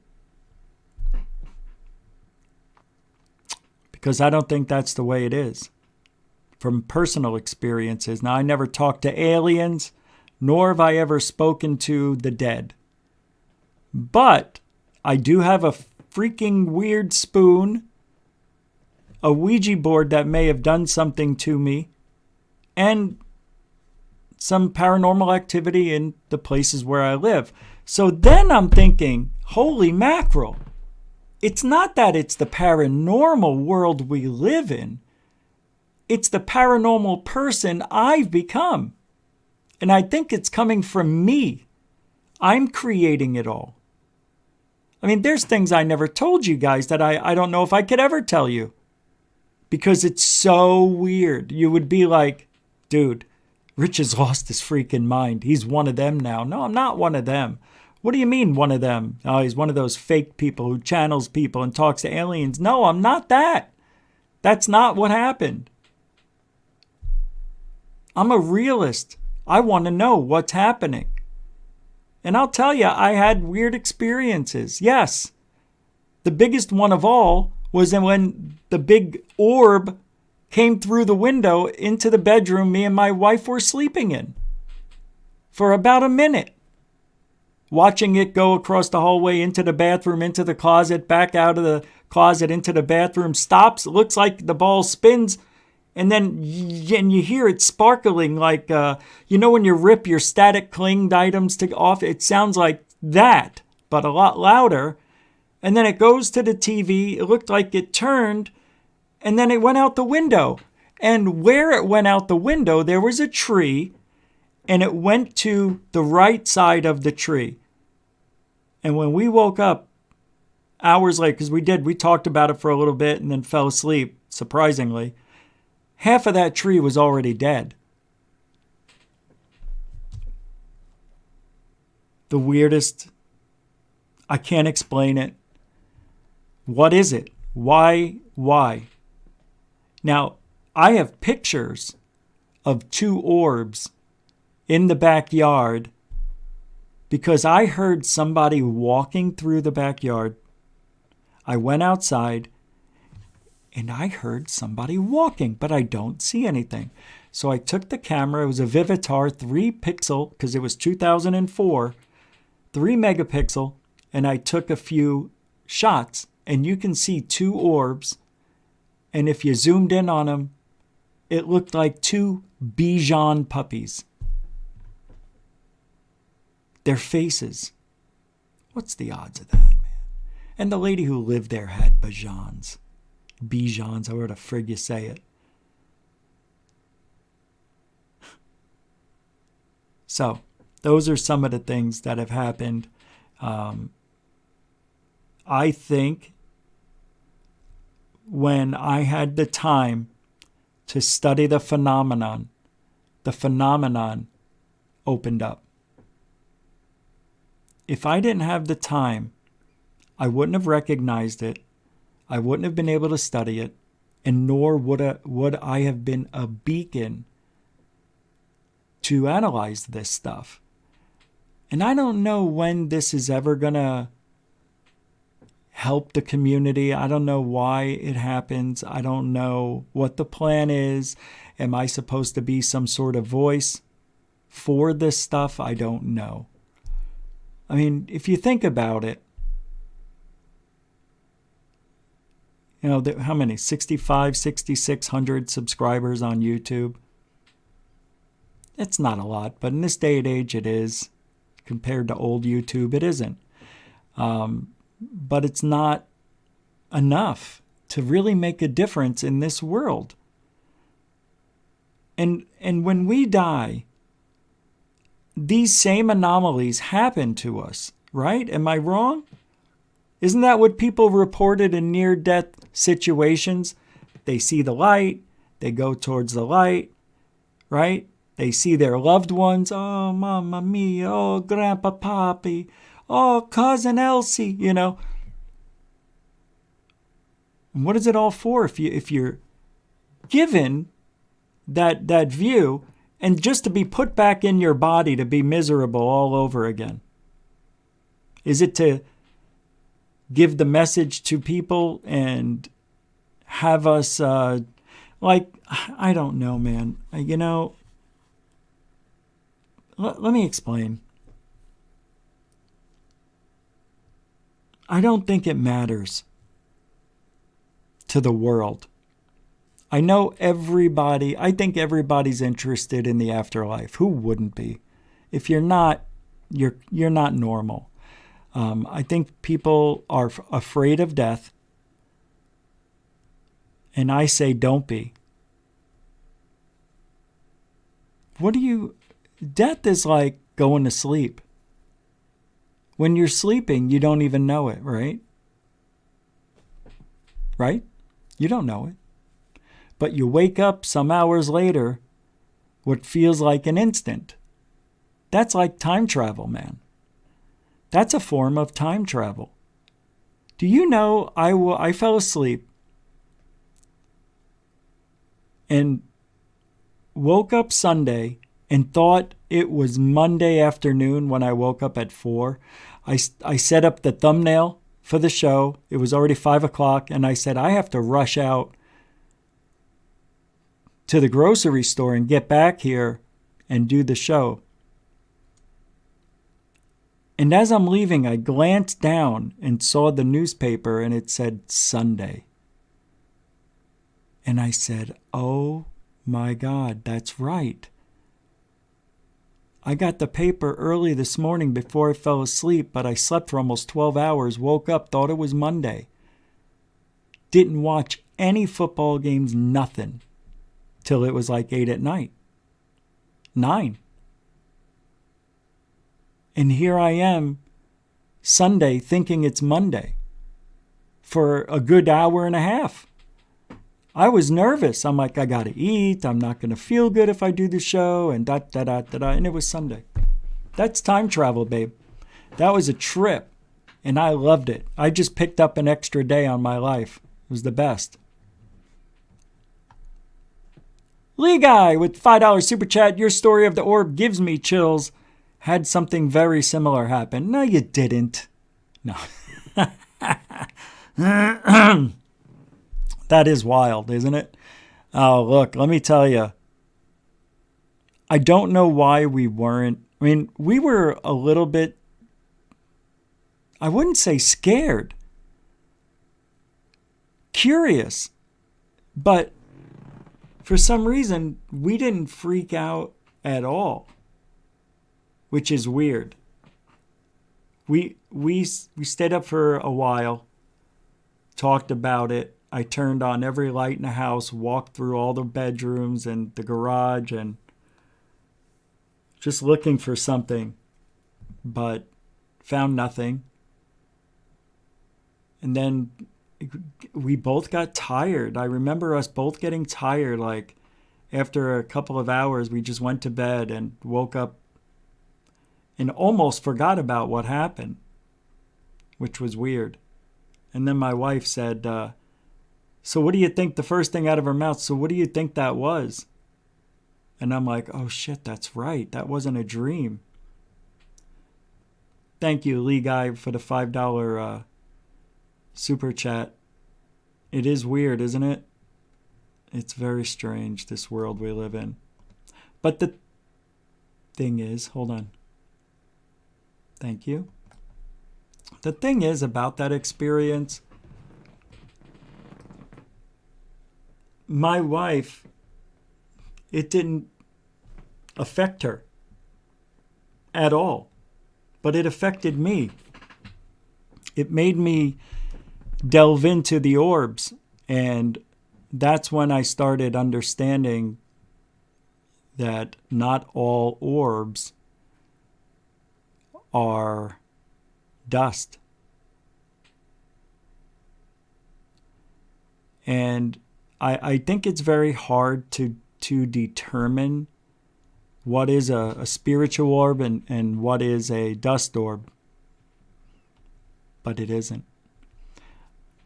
Because I don't think that's the way it is. From personal experiences. Now, I never talked to aliens, nor have I ever spoken to the dead. But I do have a freaking weird spoon, a Ouija board that may have done something to me, and some paranormal activity in the places where I live. So then I'm thinking, holy mackerel. It's not that it's the paranormal world we live in. It's the paranormal person I've become. And I think it's coming from me. I'm creating it all. I mean, there's things I never told you guys that I don't know if I could ever tell you. Because it's so weird. You would be like, dude, Rich has lost his freaking mind. He's one of them now. No, I'm not one of them. What do you mean one of them? Oh, he's one of those fake people who channels people and talks to aliens. No, I'm not that. That's not what happened. I'm a realist. I want to know what's happening. And I'll tell you, I had weird experiences. Yes. The biggest one of all was when the big orb came through the window into the bedroom me and my wife were sleeping in for about a minute. Watching it go across the hallway, into the bathroom, into the closet, back out of the closet, into the bathroom, stops, looks like the ball spins, and then you hear it sparkling like, when you rip your static clinged items off, it sounds like that, but a lot louder. And then it goes to the TV, it looked like it turned, and then it went out the window. And where it went out the window, there was a tree, and it went to the right side of the tree. And when we woke up hours later, because we talked about it for a little bit and then fell asleep, surprisingly, half of that tree was already dead. The weirdest, I can't explain it. What is it? Why? Now, I have pictures of 2 orbs in the backyard because I heard somebody walking through the backyard. I went outside and I heard somebody walking, but I don't see anything. So I took the camera. It was a Vivitar 3 pixel because it was 2004, 3 megapixel, and I took a few shots, and you can see 2 orbs. And if you zoomed in on them, it looked like 2 Bichon puppies. Their faces. What's the odds of that, man? And the lady who lived there had Bichons. Bichons, however the frig you say it. So, those are some of the things that have happened. I think when I had the time to study the phenomenon opened up. If I didn't have the time, I wouldn't have recognized it. I wouldn't have been able to study it, and nor would I have been a beacon to analyze this stuff. And I don't know when this is ever going to help the community. I don't know why it happens. I don't know what the plan is. Am I supposed to be some sort of voice for this stuff? I don't know. I mean, if you think about it, how many? 6,600 subscribers on YouTube. It's not a lot, but in this day and age it is. Compared to old YouTube, it isn't. But it's not enough to really make a difference in this world. And when we die, these same anomalies happen to us, right? Am I wrong? Isn't that what people reported in near-death situations? They see the light, they go towards the light, right? They see their loved ones. Oh, Mama Mia. Oh, Grandpa Poppy. Oh, Cousin Elsie. And what is it all for if you're given that view and just to be put back in your body to be miserable all over again? Is it to give the message to people and have us, I don't know, man. Let me explain. I don't think it matters to the world. I know I think everybody's interested in the afterlife. Who wouldn't be? If you're not, you're not normal. I think people are afraid of death. And I say don't be. Death is like going to sleep. When you're sleeping, you don't even know it, right? Right? You don't know it. But you wake up some hours later, what feels like an instant. That's like time travel, man. That's a form of time travel. Do you know I fell asleep and woke up Sunday and thought it was Monday afternoon when I woke up at 4. I set up the thumbnail for the show. It was already 5 o'clock, and I said, I have to rush out to the grocery store and get back here and do the show. And as I'm leaving, I glanced down and saw the newspaper, and it said Sunday. And I said, oh my God, that's right. I got the paper early this morning before I fell asleep, but I slept for almost 12 hours, woke up, thought it was Monday. Didn't watch any football games, nothing, till it was like 8 at night. 9. And here I am, Sunday, thinking it's Monday, for a good hour and a half. I was nervous. I'm like, I got to eat. I'm not going to feel good if I do the show, and da-da-da-da-da. And it was Sunday. That's time travel, babe. That was a trip, and I loved it. I just picked up an extra day on my life. It was the best. Lee Guy with $5 super chat. Your story of the orb gives me chills. Had something very similar happen. No, you didn't. No. That is wild, isn't it? Oh, look, let me tell you. I don't know why we weren't. I mean, we were a little bit, I wouldn't say scared. Curious. But for some reason, we didn't freak out at all. Which is weird. We stayed up for a while, talked about it. I turned on every light in the house, walked through all the bedrooms and the garage, and just looking for something, but found nothing. And then we both got tired. I remember us both getting tired. Like after a couple of hours, we just went to bed and woke up and almost forgot about what happened, which was weird. And then my wife said, so what do you think, the first thing out of her mouth, so what do you think that was? And I'm like, oh shit, that's right. That wasn't a dream. Thank you, Lee Guy, for the $5 super chat. It is weird, isn't it? It's very strange, this world we live in. But the thing is, hold on. Thank you. The thing is about that experience, my wife, it didn't affect her at all, but it affected me. It made me delve into the orbs, and that's when I started understanding that not all orbs are dust. And I think it's very hard to determine what is a spiritual orb and what is a dust orb. But it isn't.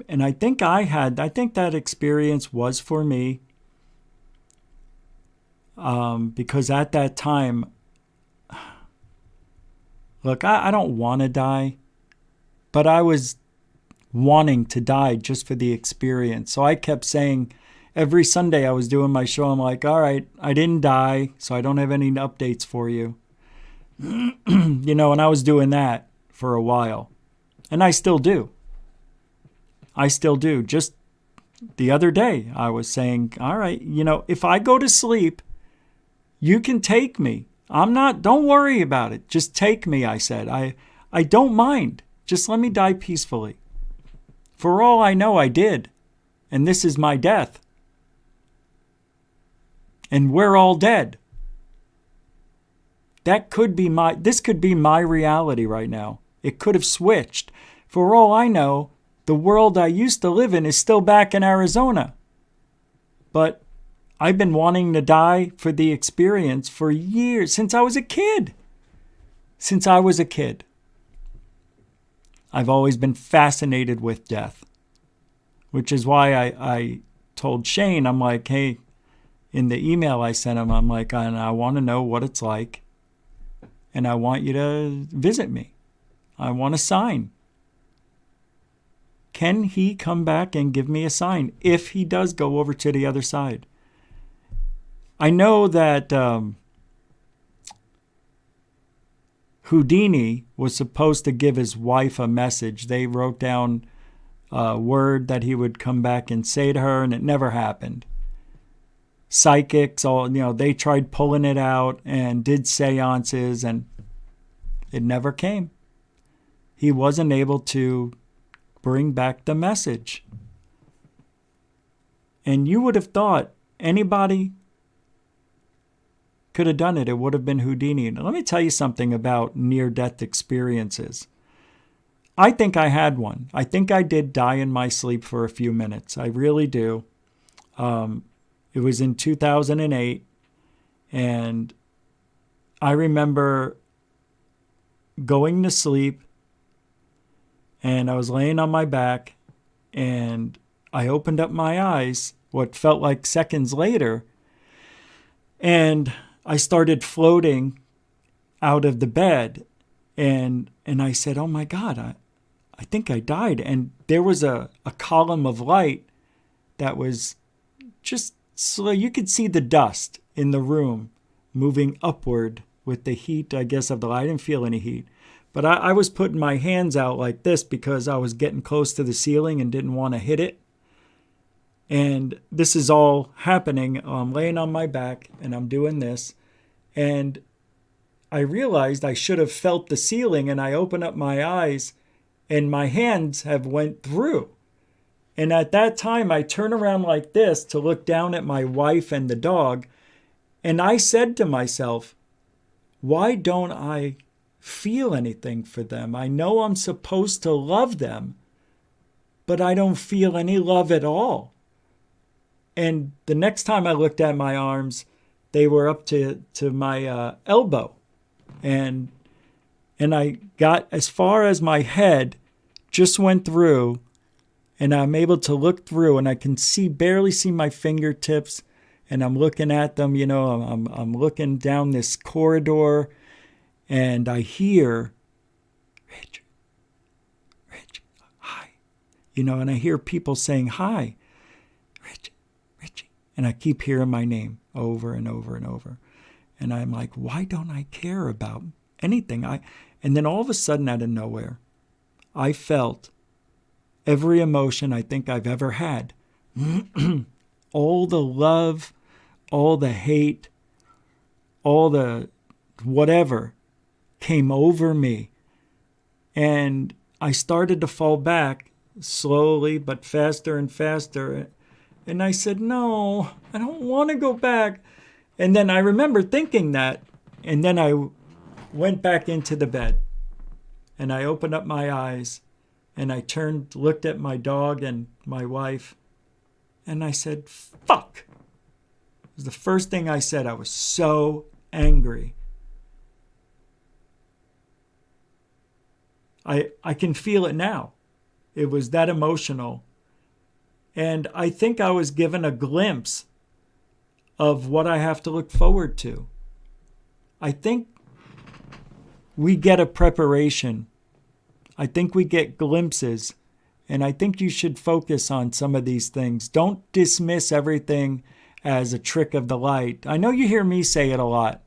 And I think that experience was for me. Because at that time, look, I don't want to die, but I was wanting to die just for the experience. So I kept saying, every Sunday I was doing my show, I'm like, all right, I didn't die, so I don't have any updates for you. And I was doing that for a while. And I still do. Just the other day, I was saying, all right, if I go to sleep, you can take me. Don't worry about it. Just take me, I said. I don't mind. Just let me die peacefully. For all I know, I did. And this is my death. And we're all dead. This could be my reality right now. It could have switched. For all I know, the world I used to live in is still back in Arizona. But I've been wanting to die for the experience for years, since I was a kid. I've always been fascinated with death, which is why I told Shane, I'm like, hey, in the email I sent him, I'm like, and I want to know what it's like, and I want you to visit me. I want a sign. can he come back and give me a sign if he does go over to the other side? I know that Houdini was supposed to give his wife a message. They wrote down a word that he would come back and say to her, and it never happened. Psychics, they tried pulling it out and did seances, and it never came. He wasn't able to bring back the message. And you would have thought anybody could have done it. It would have been Houdini. Now, let me tell you something about near-death experiences. I think I had one. I think I did die in my sleep for a few minutes. I really do. It was in 2008, and I remember going to sleep, and I was laying on my back, and I opened up my eyes, what felt like seconds later, and I started floating out of the bed, and I said, oh my God, I think I died. And there was a column of light that was just slow. You could see the dust in the room moving upward with the heat, I guess, of the light. I didn't feel any heat. But I was putting my hands out like this because I was getting close to the ceiling and didn't want to hit it. And this is all happening. I'm laying on my back and I'm doing this. And I realized I should have felt the ceiling, and I open up my eyes and my hands have went through. And at that time, I turn around like this to look down at my wife and the dog. And I said to myself, why don't I feel anything for them? I know I'm supposed to love them, but I don't feel any love at all. And the next time I looked at my arms, they were up to my elbow. And I got as far as my head just went through, and I'm able to look through, and I can barely see my fingertips, and I'm looking at them, I'm looking down this corridor, and I hear, Rich, hi, and I hear people saying, hi, Richie, and I keep hearing my name over and over and over, and I'm like, why don't I care about anything? And then all of a sudden, out of nowhere, I felt every emotion I think I've ever had. All the love, all the hate, all the whatever came over me. And I started to fall back slowly, but faster and faster. And I said, no, I don't want to go back. And then I remember thinking that. And then I went back into the bed. And I opened up my eyes. And I looked at my dog and my wife, and I said, fuck. It was the first thing I said. I was so angry. I can feel it now. It was that emotional. And I think I was given a glimpse of what I have to look forward to. I think we get a preparation. I think we get glimpses, and I think you should focus on some of these things. Don't dismiss everything as a trick of the light. I know you hear me say it a lot,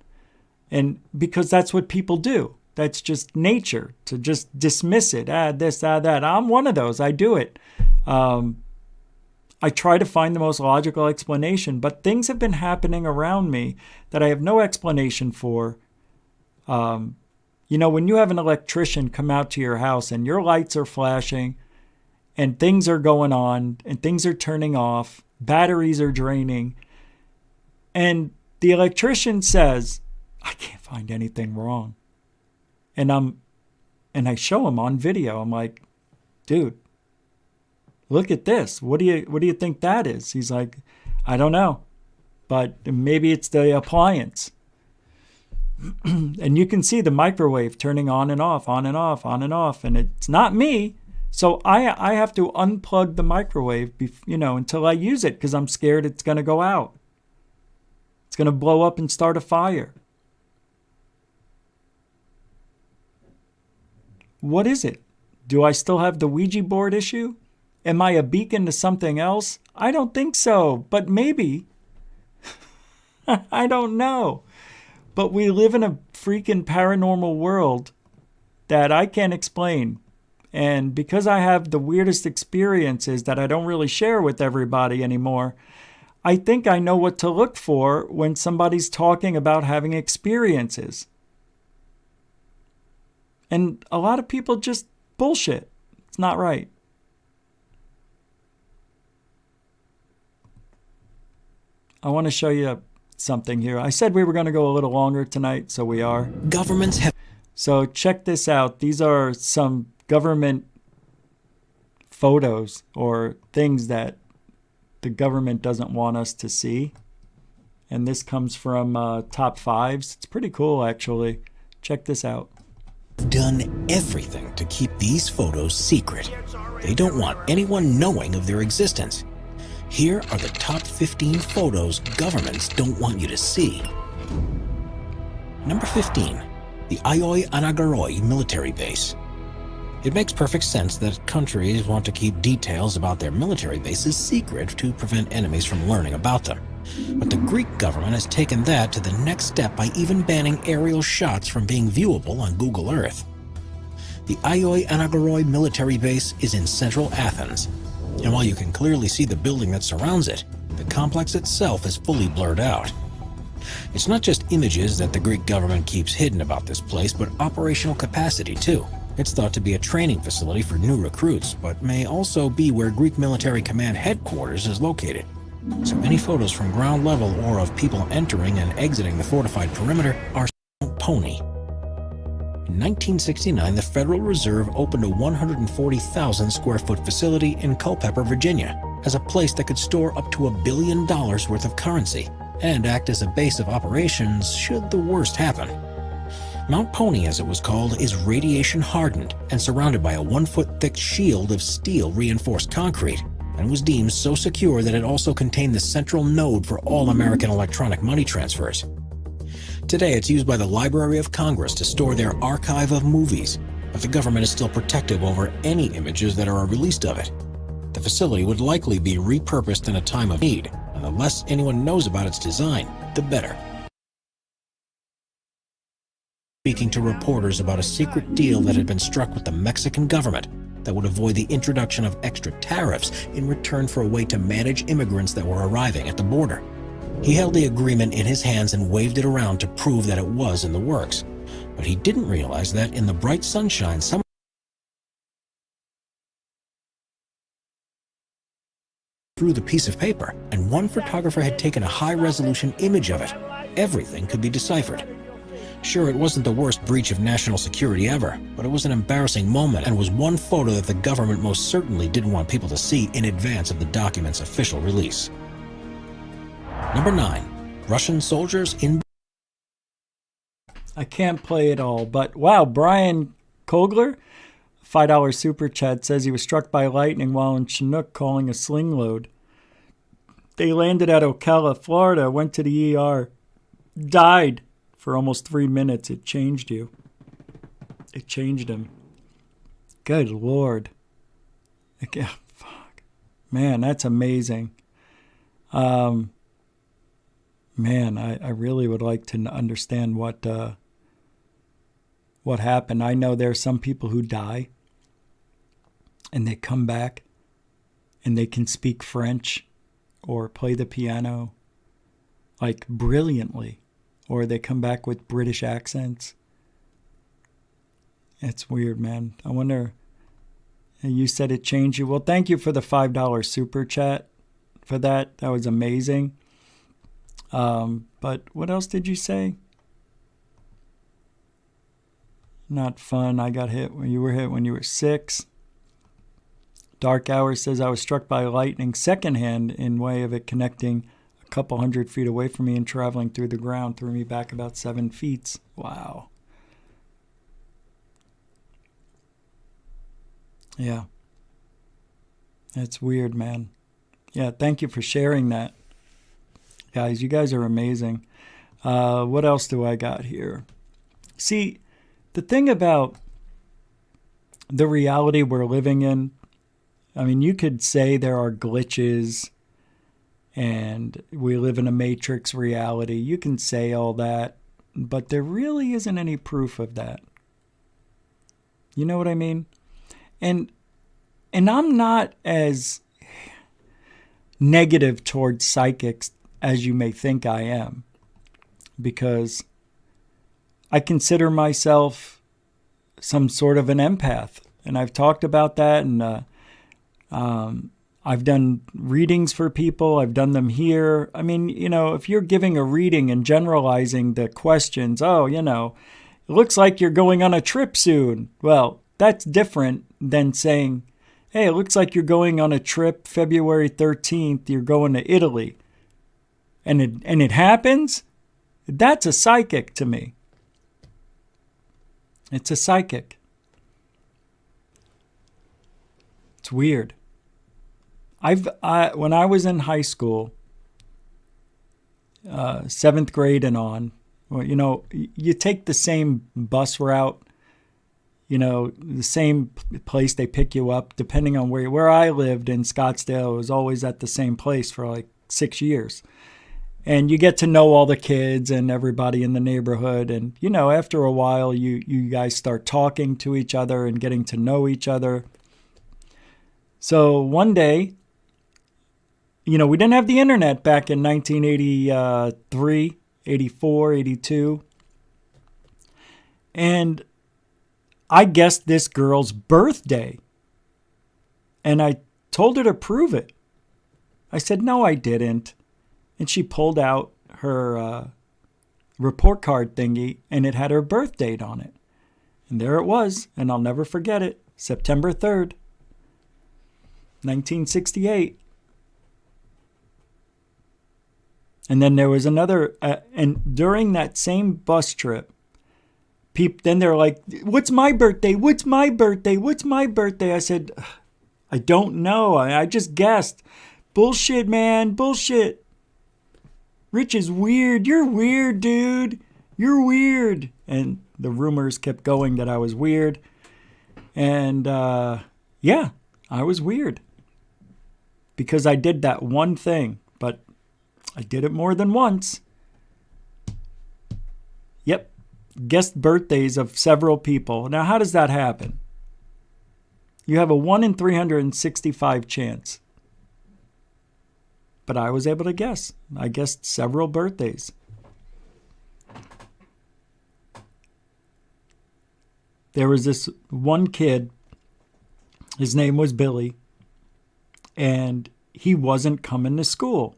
and because that's what people do. That's just nature, to just dismiss it. This, that. I'm one of those. I do it. I try to find the most logical explanation, but things have been happening around me that I have no explanation for. When you have an electrician come out to your house and your lights are flashing and things are going on and things are turning off, batteries are draining, and the electrician says, I can't find anything wrong. And I show him on video. I'm like, dude, look at this. What do you think that is? He's like, I don't know, but maybe it's the appliance. And you can see the microwave turning on and off, on and off, on and off. And it's not me. So I have to unplug the microwave, until I use it, because I'm scared it's going to go out. It's going to blow up and start a fire. What is it? Do I still have the Ouija board issue? Am I a beacon to something else? I don't think so, but maybe. I don't know. But we live in a freaking paranormal world that I can't explain. And because I have the weirdest experiences that I don't really share with everybody anymore, I think I know what to look for when somebody's talking about having experiences. And a lot of people just bullshit. It's not right. I want to show you something here. I said we were going to go a little longer tonight, so we are. Governments have... So check this out. These are some government photos or things that the government doesn't want us to see. And this comes from Top Fives. It's pretty cool, actually. Check this out. Done everything to keep these photos secret. They don't want anyone knowing of their existence. Here are the top 15 photos governments don't want you to see. Number 15, the Ayoy Anagaroy military base. It makes perfect sense that countries want to keep details about their military bases secret to prevent enemies from learning about them. But the Greek government has taken that to the next step by even banning aerial shots from being viewable on Google Earth. The Ayoy Anagaroy military base is in central Athens, and while you can clearly see the building that surrounds it, the complex itself is fully blurred out. It's not just images that the Greek government keeps hidden about this place, but operational capacity too. It's thought to be a training facility for new recruits, but may also be where Greek military command headquarters is located. So any photos from ground level or of people entering and exiting the fortified perimeter are pony. In 1969, the Federal Reserve opened a 140,000 square foot facility in Culpeper, Virginia, as a place that could store up to $1 billion worth of currency and act as a base of operations should the worst happen. Mount Pony, as it was called, is radiation hardened and surrounded by a 1-foot thick shield of steel reinforced concrete, and was deemed so secure that it also contained the central node for all American electronic money transfers. Today, it's used by the Library of Congress to store their archive of movies, but the government is still protective over any images that are released of it. The facility would likely be repurposed in a time of need, and the less anyone knows about its design, the better. Speaking to reporters about a secret deal that had been struck with the Mexican government that would avoid the introduction of extra tariffs in return for a way to manage immigrants that were arriving at the border. He held the agreement in his hands and waved it around to prove that it was in the works. But he didn't realize that in the bright sunshine, some threw the piece of paper, and one photographer had taken a high-resolution image of it. Everything could be deciphered. Sure, it wasn't the worst breach of national security ever, but it was an embarrassing moment and was one photo that the government most certainly didn't want people to see in advance of the document's official release. Number 9. Russian soldiers in... I can't play it all, but wow, Brian Kogler, $5 super chat, says he was struck by lightning while in Chinook calling a sling load. They landed at Ocala, Florida, went to the ER, died for almost 3 minutes. It changed you. It changed him. Good Lord. Fuck. Man, that's amazing. Man, I really would like to understand what happened. I know there are some people who die and they come back and they can speak French or play the piano like brilliantly, or they come back with British accents. It's weird, man. I wonder, you said it changed you. Well, thank you for the $5 super chat for that. That was amazing. But what else did you say? Not fun. I got hit when you were hit when you were 6. Dark Hour says I was struck by lightning secondhand in way of it connecting a couple 100 feet away from me and traveling through the ground threw me back about 7 feet. Wow. Yeah. That's weird, man. Yeah, thank you for sharing that. Guys, you guys are amazing. What else do I got here? See, the thing about the reality we're living in, I mean, you could say there are glitches and we live in a matrix reality. You can say all that, but there really isn't any proof of that. You know what I mean? And I'm not as negative towards psychics as you may think I am, because I consider myself some sort of an empath. And I've talked about that, and I've done readings for people. I've done them here. I mean, you know, if you're giving a reading and generalizing the questions, oh, you know, it looks like you're going on a trip soon. Well, that's different than saying, hey, it looks like you're going on a trip February 13th. You're going to Italy. And it happens? That's a psychic to me. It's a psychic. It's weird. When I was in high school, 7th grade and on, well, you know, you take the same bus route, you know, the same place they pick you up, depending on where I lived in Scottsdale. It was always at the same place for like 6 years. And you get to know all the kids and everybody in the neighborhood. And, you know, after a while, you guys start talking to each other and getting to know each other. So one day, you know, we didn't have the internet back in 1983, 84, 82. And I guessed this girl's birthday. And I told her to prove it. I said, no, I didn't. And she pulled out her report card thingy, and it had her birth date on it. And there it was, and I'll never forget it. September 3rd, 1968. And then there was another, and during that same bus trip, then they're like, what's my birthday? What's my birthday? What's my birthday? I said, I don't know. I just guessed. Bullshit, man. Bullshit. Rich is weird. You're weird, dude. You're weird. And the rumors kept going that I was weird. And yeah, I was weird. Because I did that one thing. But I did it more than once. Yep. Guessed birthdays of several people. Now, how does that happen? You have a 1 in 365 chance. But I was able to guess. I guessed several birthdays. There was this one kid. His name was Billy. And he wasn't coming to school.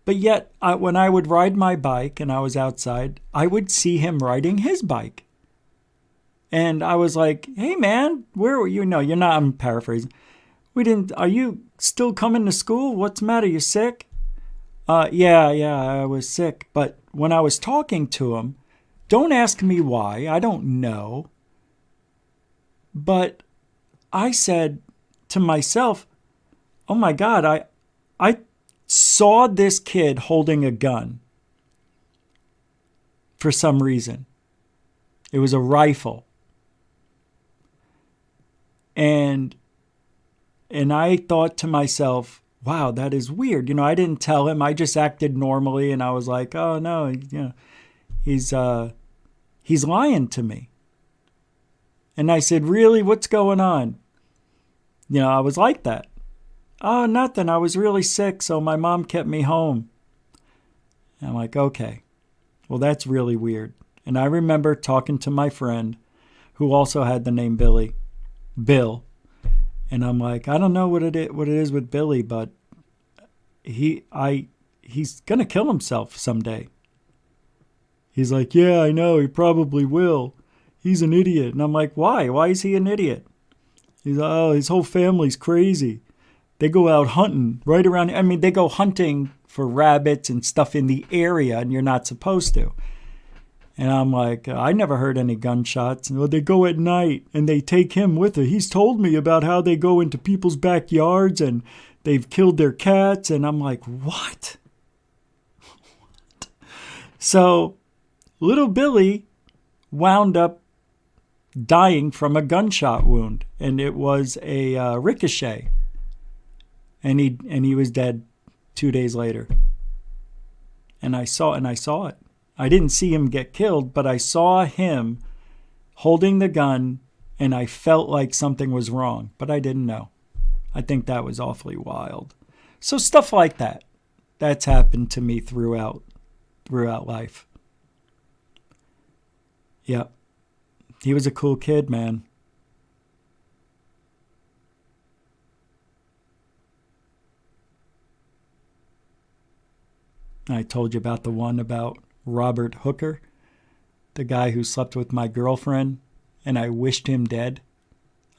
But yet, when I would ride my bike and I was outside, I would see him riding his bike. And I was like, hey, man, where were you? No, you're not. I'm paraphrasing. Are you still coming to school? What's the matter? You sick? Yeah, I was sick. But when I was talking to him, don't ask me why. I don't know. But I said to myself, oh my God, I saw this kid holding a gun for some reason. It was a rifle. And I thought to myself, wow, that is weird. You know, I didn't tell him. I just acted normally. And I was like, oh, no, you know, he's lying to me. And I said, really? What's going on? You know, I was like that. Oh, nothing. I was really sick, so my mom kept me home. And I'm like, okay. Well, that's really weird. And I remember talking to my friend who also had the name Bill. And I'm like, I don't know what it is with Billy, but he's going to kill himself someday. He's like, yeah, I know. He probably will. He's an idiot. And I'm like, why? Why is he an idiot? He's like, oh, his whole family's crazy. They go out hunting right around. I mean, they go hunting for rabbits and stuff in the area, and you're not supposed to. And I'm like, I never heard any gunshots. Well, they go at night, and they take him with it. He's told me about how they go into people's backyards, and they've killed their cats. And I'm like, what? So little Billy wound up dying from a gunshot wound, and it was a ricochet, and he was dead 2 days later. And I saw it. I didn't see him get killed, but I saw him holding the gun, and I felt like something was wrong, but I didn't know. I think that was awfully wild. So stuff like that, that's happened to me throughout life. Yep. He was a cool kid, man. I told you about the one about Robert Hooker, the guy who slept with my girlfriend, and I wished him dead.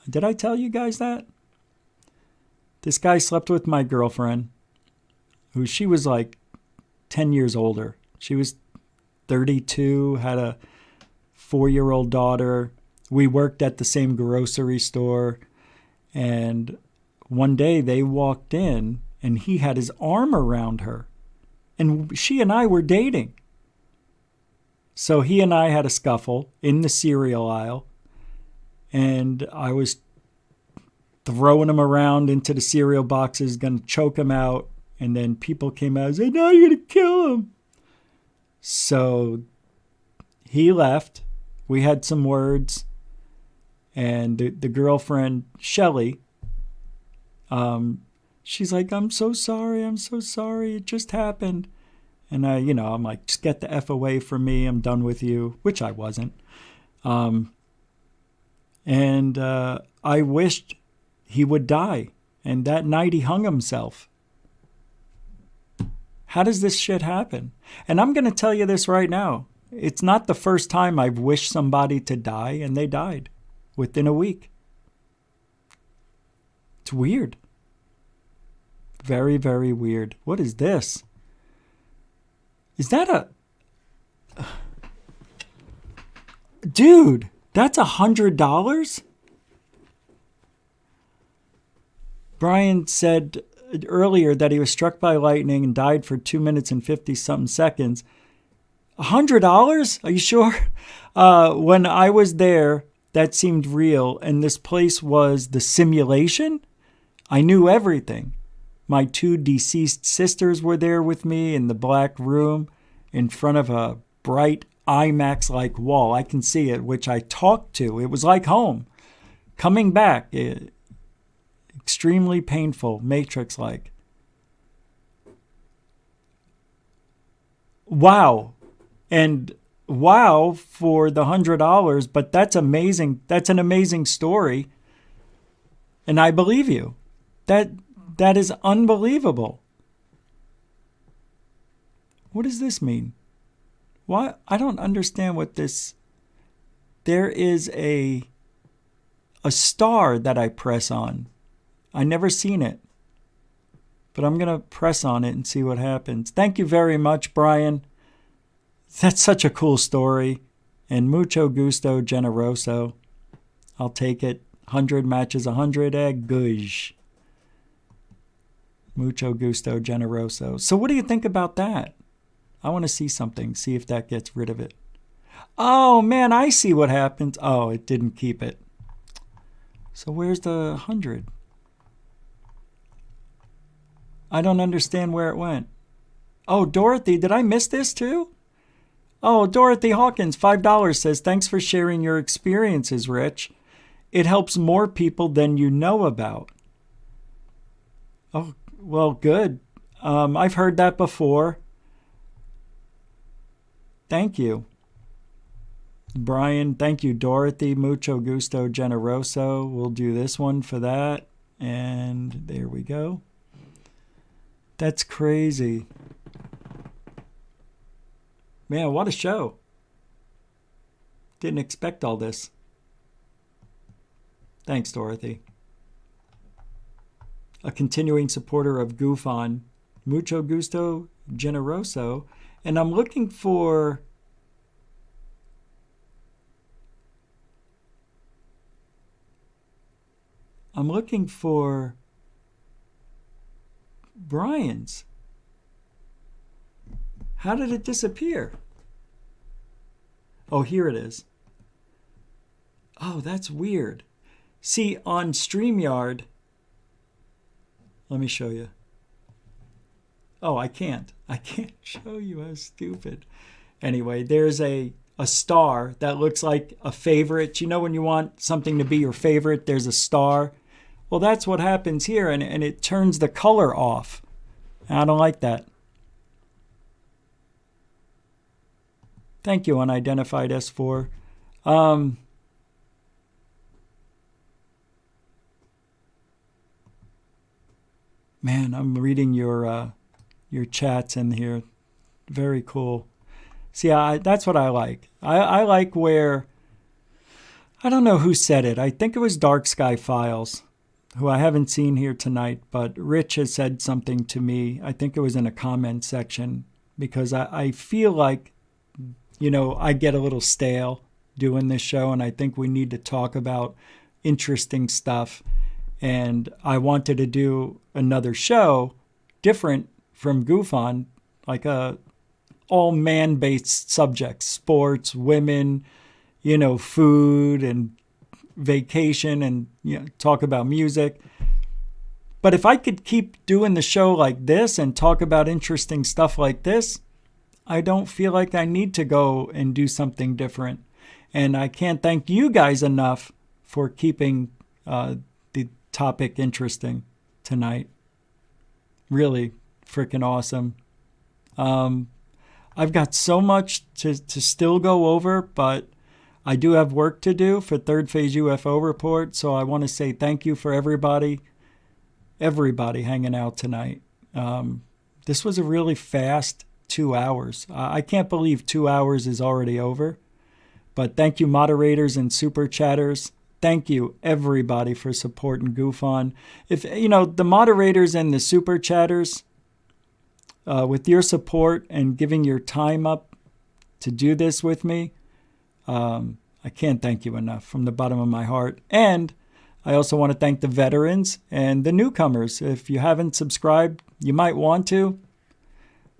Did I tell you guys that? This guy slept with my girlfriend, who she was like 10 years older. She was 32, had a 4-year-old daughter. We worked at the same grocery store. And one day they walked in and he had his arm around her. And she and I were dating. So he and I had a scuffle in the cereal aisle. And I was throwing him around into the cereal boxes, going to choke him out. And then people came out and said, no, you're going to kill him. So he left. We had some words. And the girlfriend, Shelly, she's like, I'm so sorry. It just happened. And I'm like, just get the F away from me. I'm done with you, which I wasn't. And I wished he would die. And that night he hung himself. How does this shit happen? And I'm going to tell you this right now. It's not the first time I've wished somebody to die and they died within a week. It's weird. Very, very weird. What is this? Is that a... Dude, that's $100? Brian said earlier that he was struck by lightning and died for 2 minutes and 50-something seconds. $100? Are you sure? When I was there, that seemed real, and this place was the simulation. I knew everything. My 2 deceased sisters were there with me in the black room in front of a bright IMAX-like wall. I can see it, which I talked to. It was like home. Coming back, extremely painful, Matrix-like. Wow. And wow for the $100, but that's amazing. That's an amazing story. And I believe you. That is unbelievable. What does this mean? Why? I don't understand what this... There is a star that I press on. I never seen it. But I'm going to press on it and see what happens. Thank you very much, Brian. That's such a cool story. And mucho gusto generoso. I'll take it. 100 matches 100. Gush. Mucho gusto generoso. So what do you think about that? I want to see something. See if that gets rid of it. Oh, man, I see what happens. Oh, it didn't keep it. So where's the 100? I don't understand where it went. Oh, Dorothy, did I miss this too? Oh, Dorothy Hawkins, $5 says, thanks for sharing your experiences, Rich. It helps more people than you know about. Oh, well, good. I've heard that before. Thank you. Brian, thank you, Dorothy. Mucho gusto generoso. We'll do this one for that. And there we go. That's crazy. Man, what a show. Didn't expect all this. Thanks, Dorothy. A continuing supporter of Goof On. Mucho gusto generoso. And I'm looking for... Brian's. How did it disappear? Oh, here it is. Oh, that's weird. See, on StreamYard, let me show you. Oh, I can't show you. How stupid. Anyway, there's a star that looks like a favorite. You know when you want something to be your favorite, there's a star. Well, that's what happens here, and it turns the color off. I don't like that. Thank you, Unidentified S4. Man, I'm reading your chats in here. Very cool. See, that's what I like. I like where, I don't know who said it. I think it was Dark Sky Files, who I haven't seen here tonight, but Rich has said something to me. I think it was in a comment section, because I feel like, you know, I get a little stale doing this show, and I think we need to talk about interesting stuff. And I wanted to do another show different from Goof On, like all man-based subjects, sports, women, you know, food and vacation, and you know, talk about music. But if I could keep doing the show like this and talk about interesting stuff like this, I don't feel like I need to go and do something different. And I can't thank you guys enough for keeping the topic interesting tonight. Really freaking awesome. I've got so much to still go over, but I do have work to do for Third Phase UFO Report. So I want to say thank you for everybody hanging out tonight. This was a really fast 2 hours. I can't believe 2 hours is already over. But thank you, moderators and super chatters. Thank you, everybody, for supporting Goof On. If you know the moderators and the super chatters, with your support and giving your time up to do this with me, I can't thank you enough from the bottom of my heart. And I also want to thank the veterans and the newcomers. If you haven't subscribed, you might want to.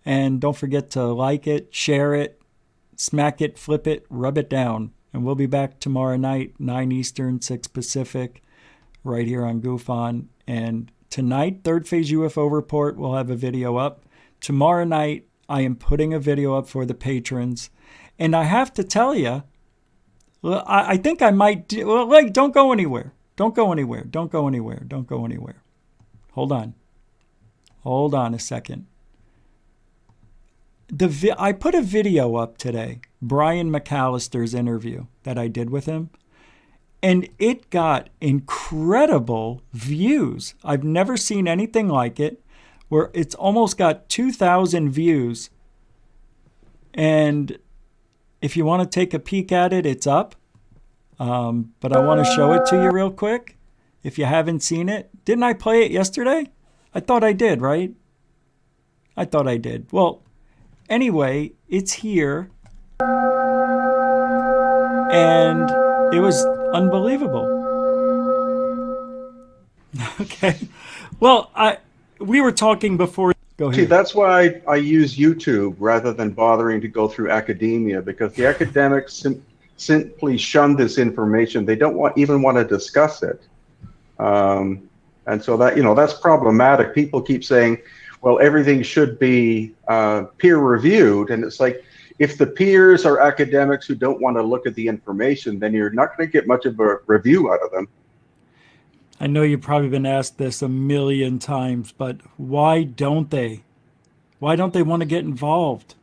And don't forget to like it, share it, smack it, flip it, rub it down. And we'll be back tomorrow night, 9 Eastern, 6 Pacific, right here on Goof On. And tonight, Third Phase UFO Report will have a video up. Tomorrow night, I am putting a video up for the patrons. And I have to tell you, I think I might do, well, like, don't go anywhere. Don't go anywhere. Don't go anywhere. Don't go anywhere. Hold on. Hold on a second. I put a video up today, Brian McAllister's interview that I did with him, and it got incredible views. I've never seen anything like it, where it's almost got 2,000 views. And if you want to take a peek at it, it's up. But I want to show it to you real quick. If you haven't seen it. Didn't I play it yesterday? I thought I did, right? I thought I did. Well, anyway, it's here. And it was unbelievable. Okay. Well, we were talking before. Go ahead. See, that's why I use YouTube rather than bothering to go through academia, because the academics simply shun this information. They don't even want to discuss it. And so that, that's problematic. People keep saying, well, everything should be peer reviewed. And it's like, if the peers are academics who don't want to look at the information, then you're not going to get much of a review out of them. I know you've probably been asked this a million times, but why don't they? Why don't they want to get involved?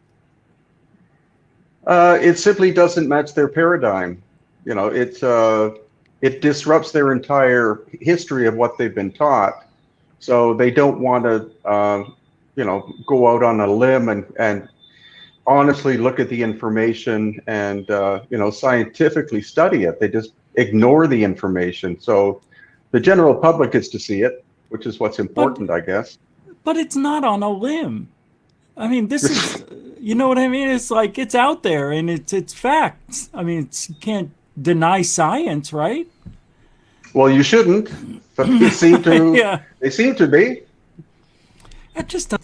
It simply doesn't match their paradigm. It disrupts their entire history of what they've been taught. So they don't want to, go out on a limb and honestly look at the information and, scientifically study it. They just ignore the information. So the general public gets to see it, which is what's important, I guess. But it's not on a limb. I mean, this is, you know what I mean? It's like, it's out there and it's facts. I mean, you can't deny science, right? Well, you shouldn't, but they seem to, yeah. They seem to be. It just,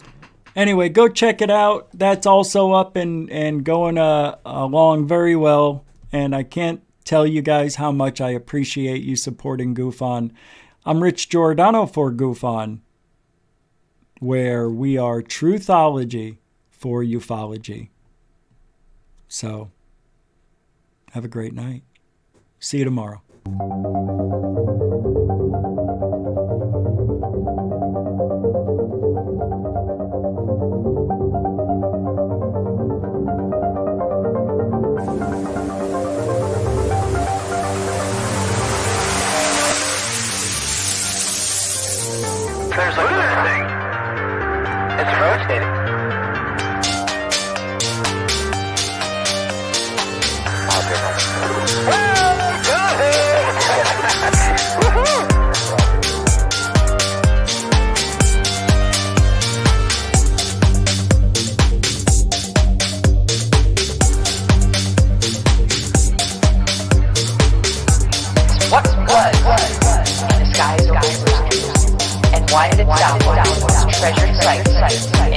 anyway, go check it out. That's also up and going along very well. And I can't tell you guys how much I appreciate you supporting GoofOn. I'm Rich Giordano for GoofOn, where we are truthology for ufology. So, have a great night. See you tomorrow. There's a good thing. It's rotating. What was in the skies over Jerusalem, and why did it sound like treasured sites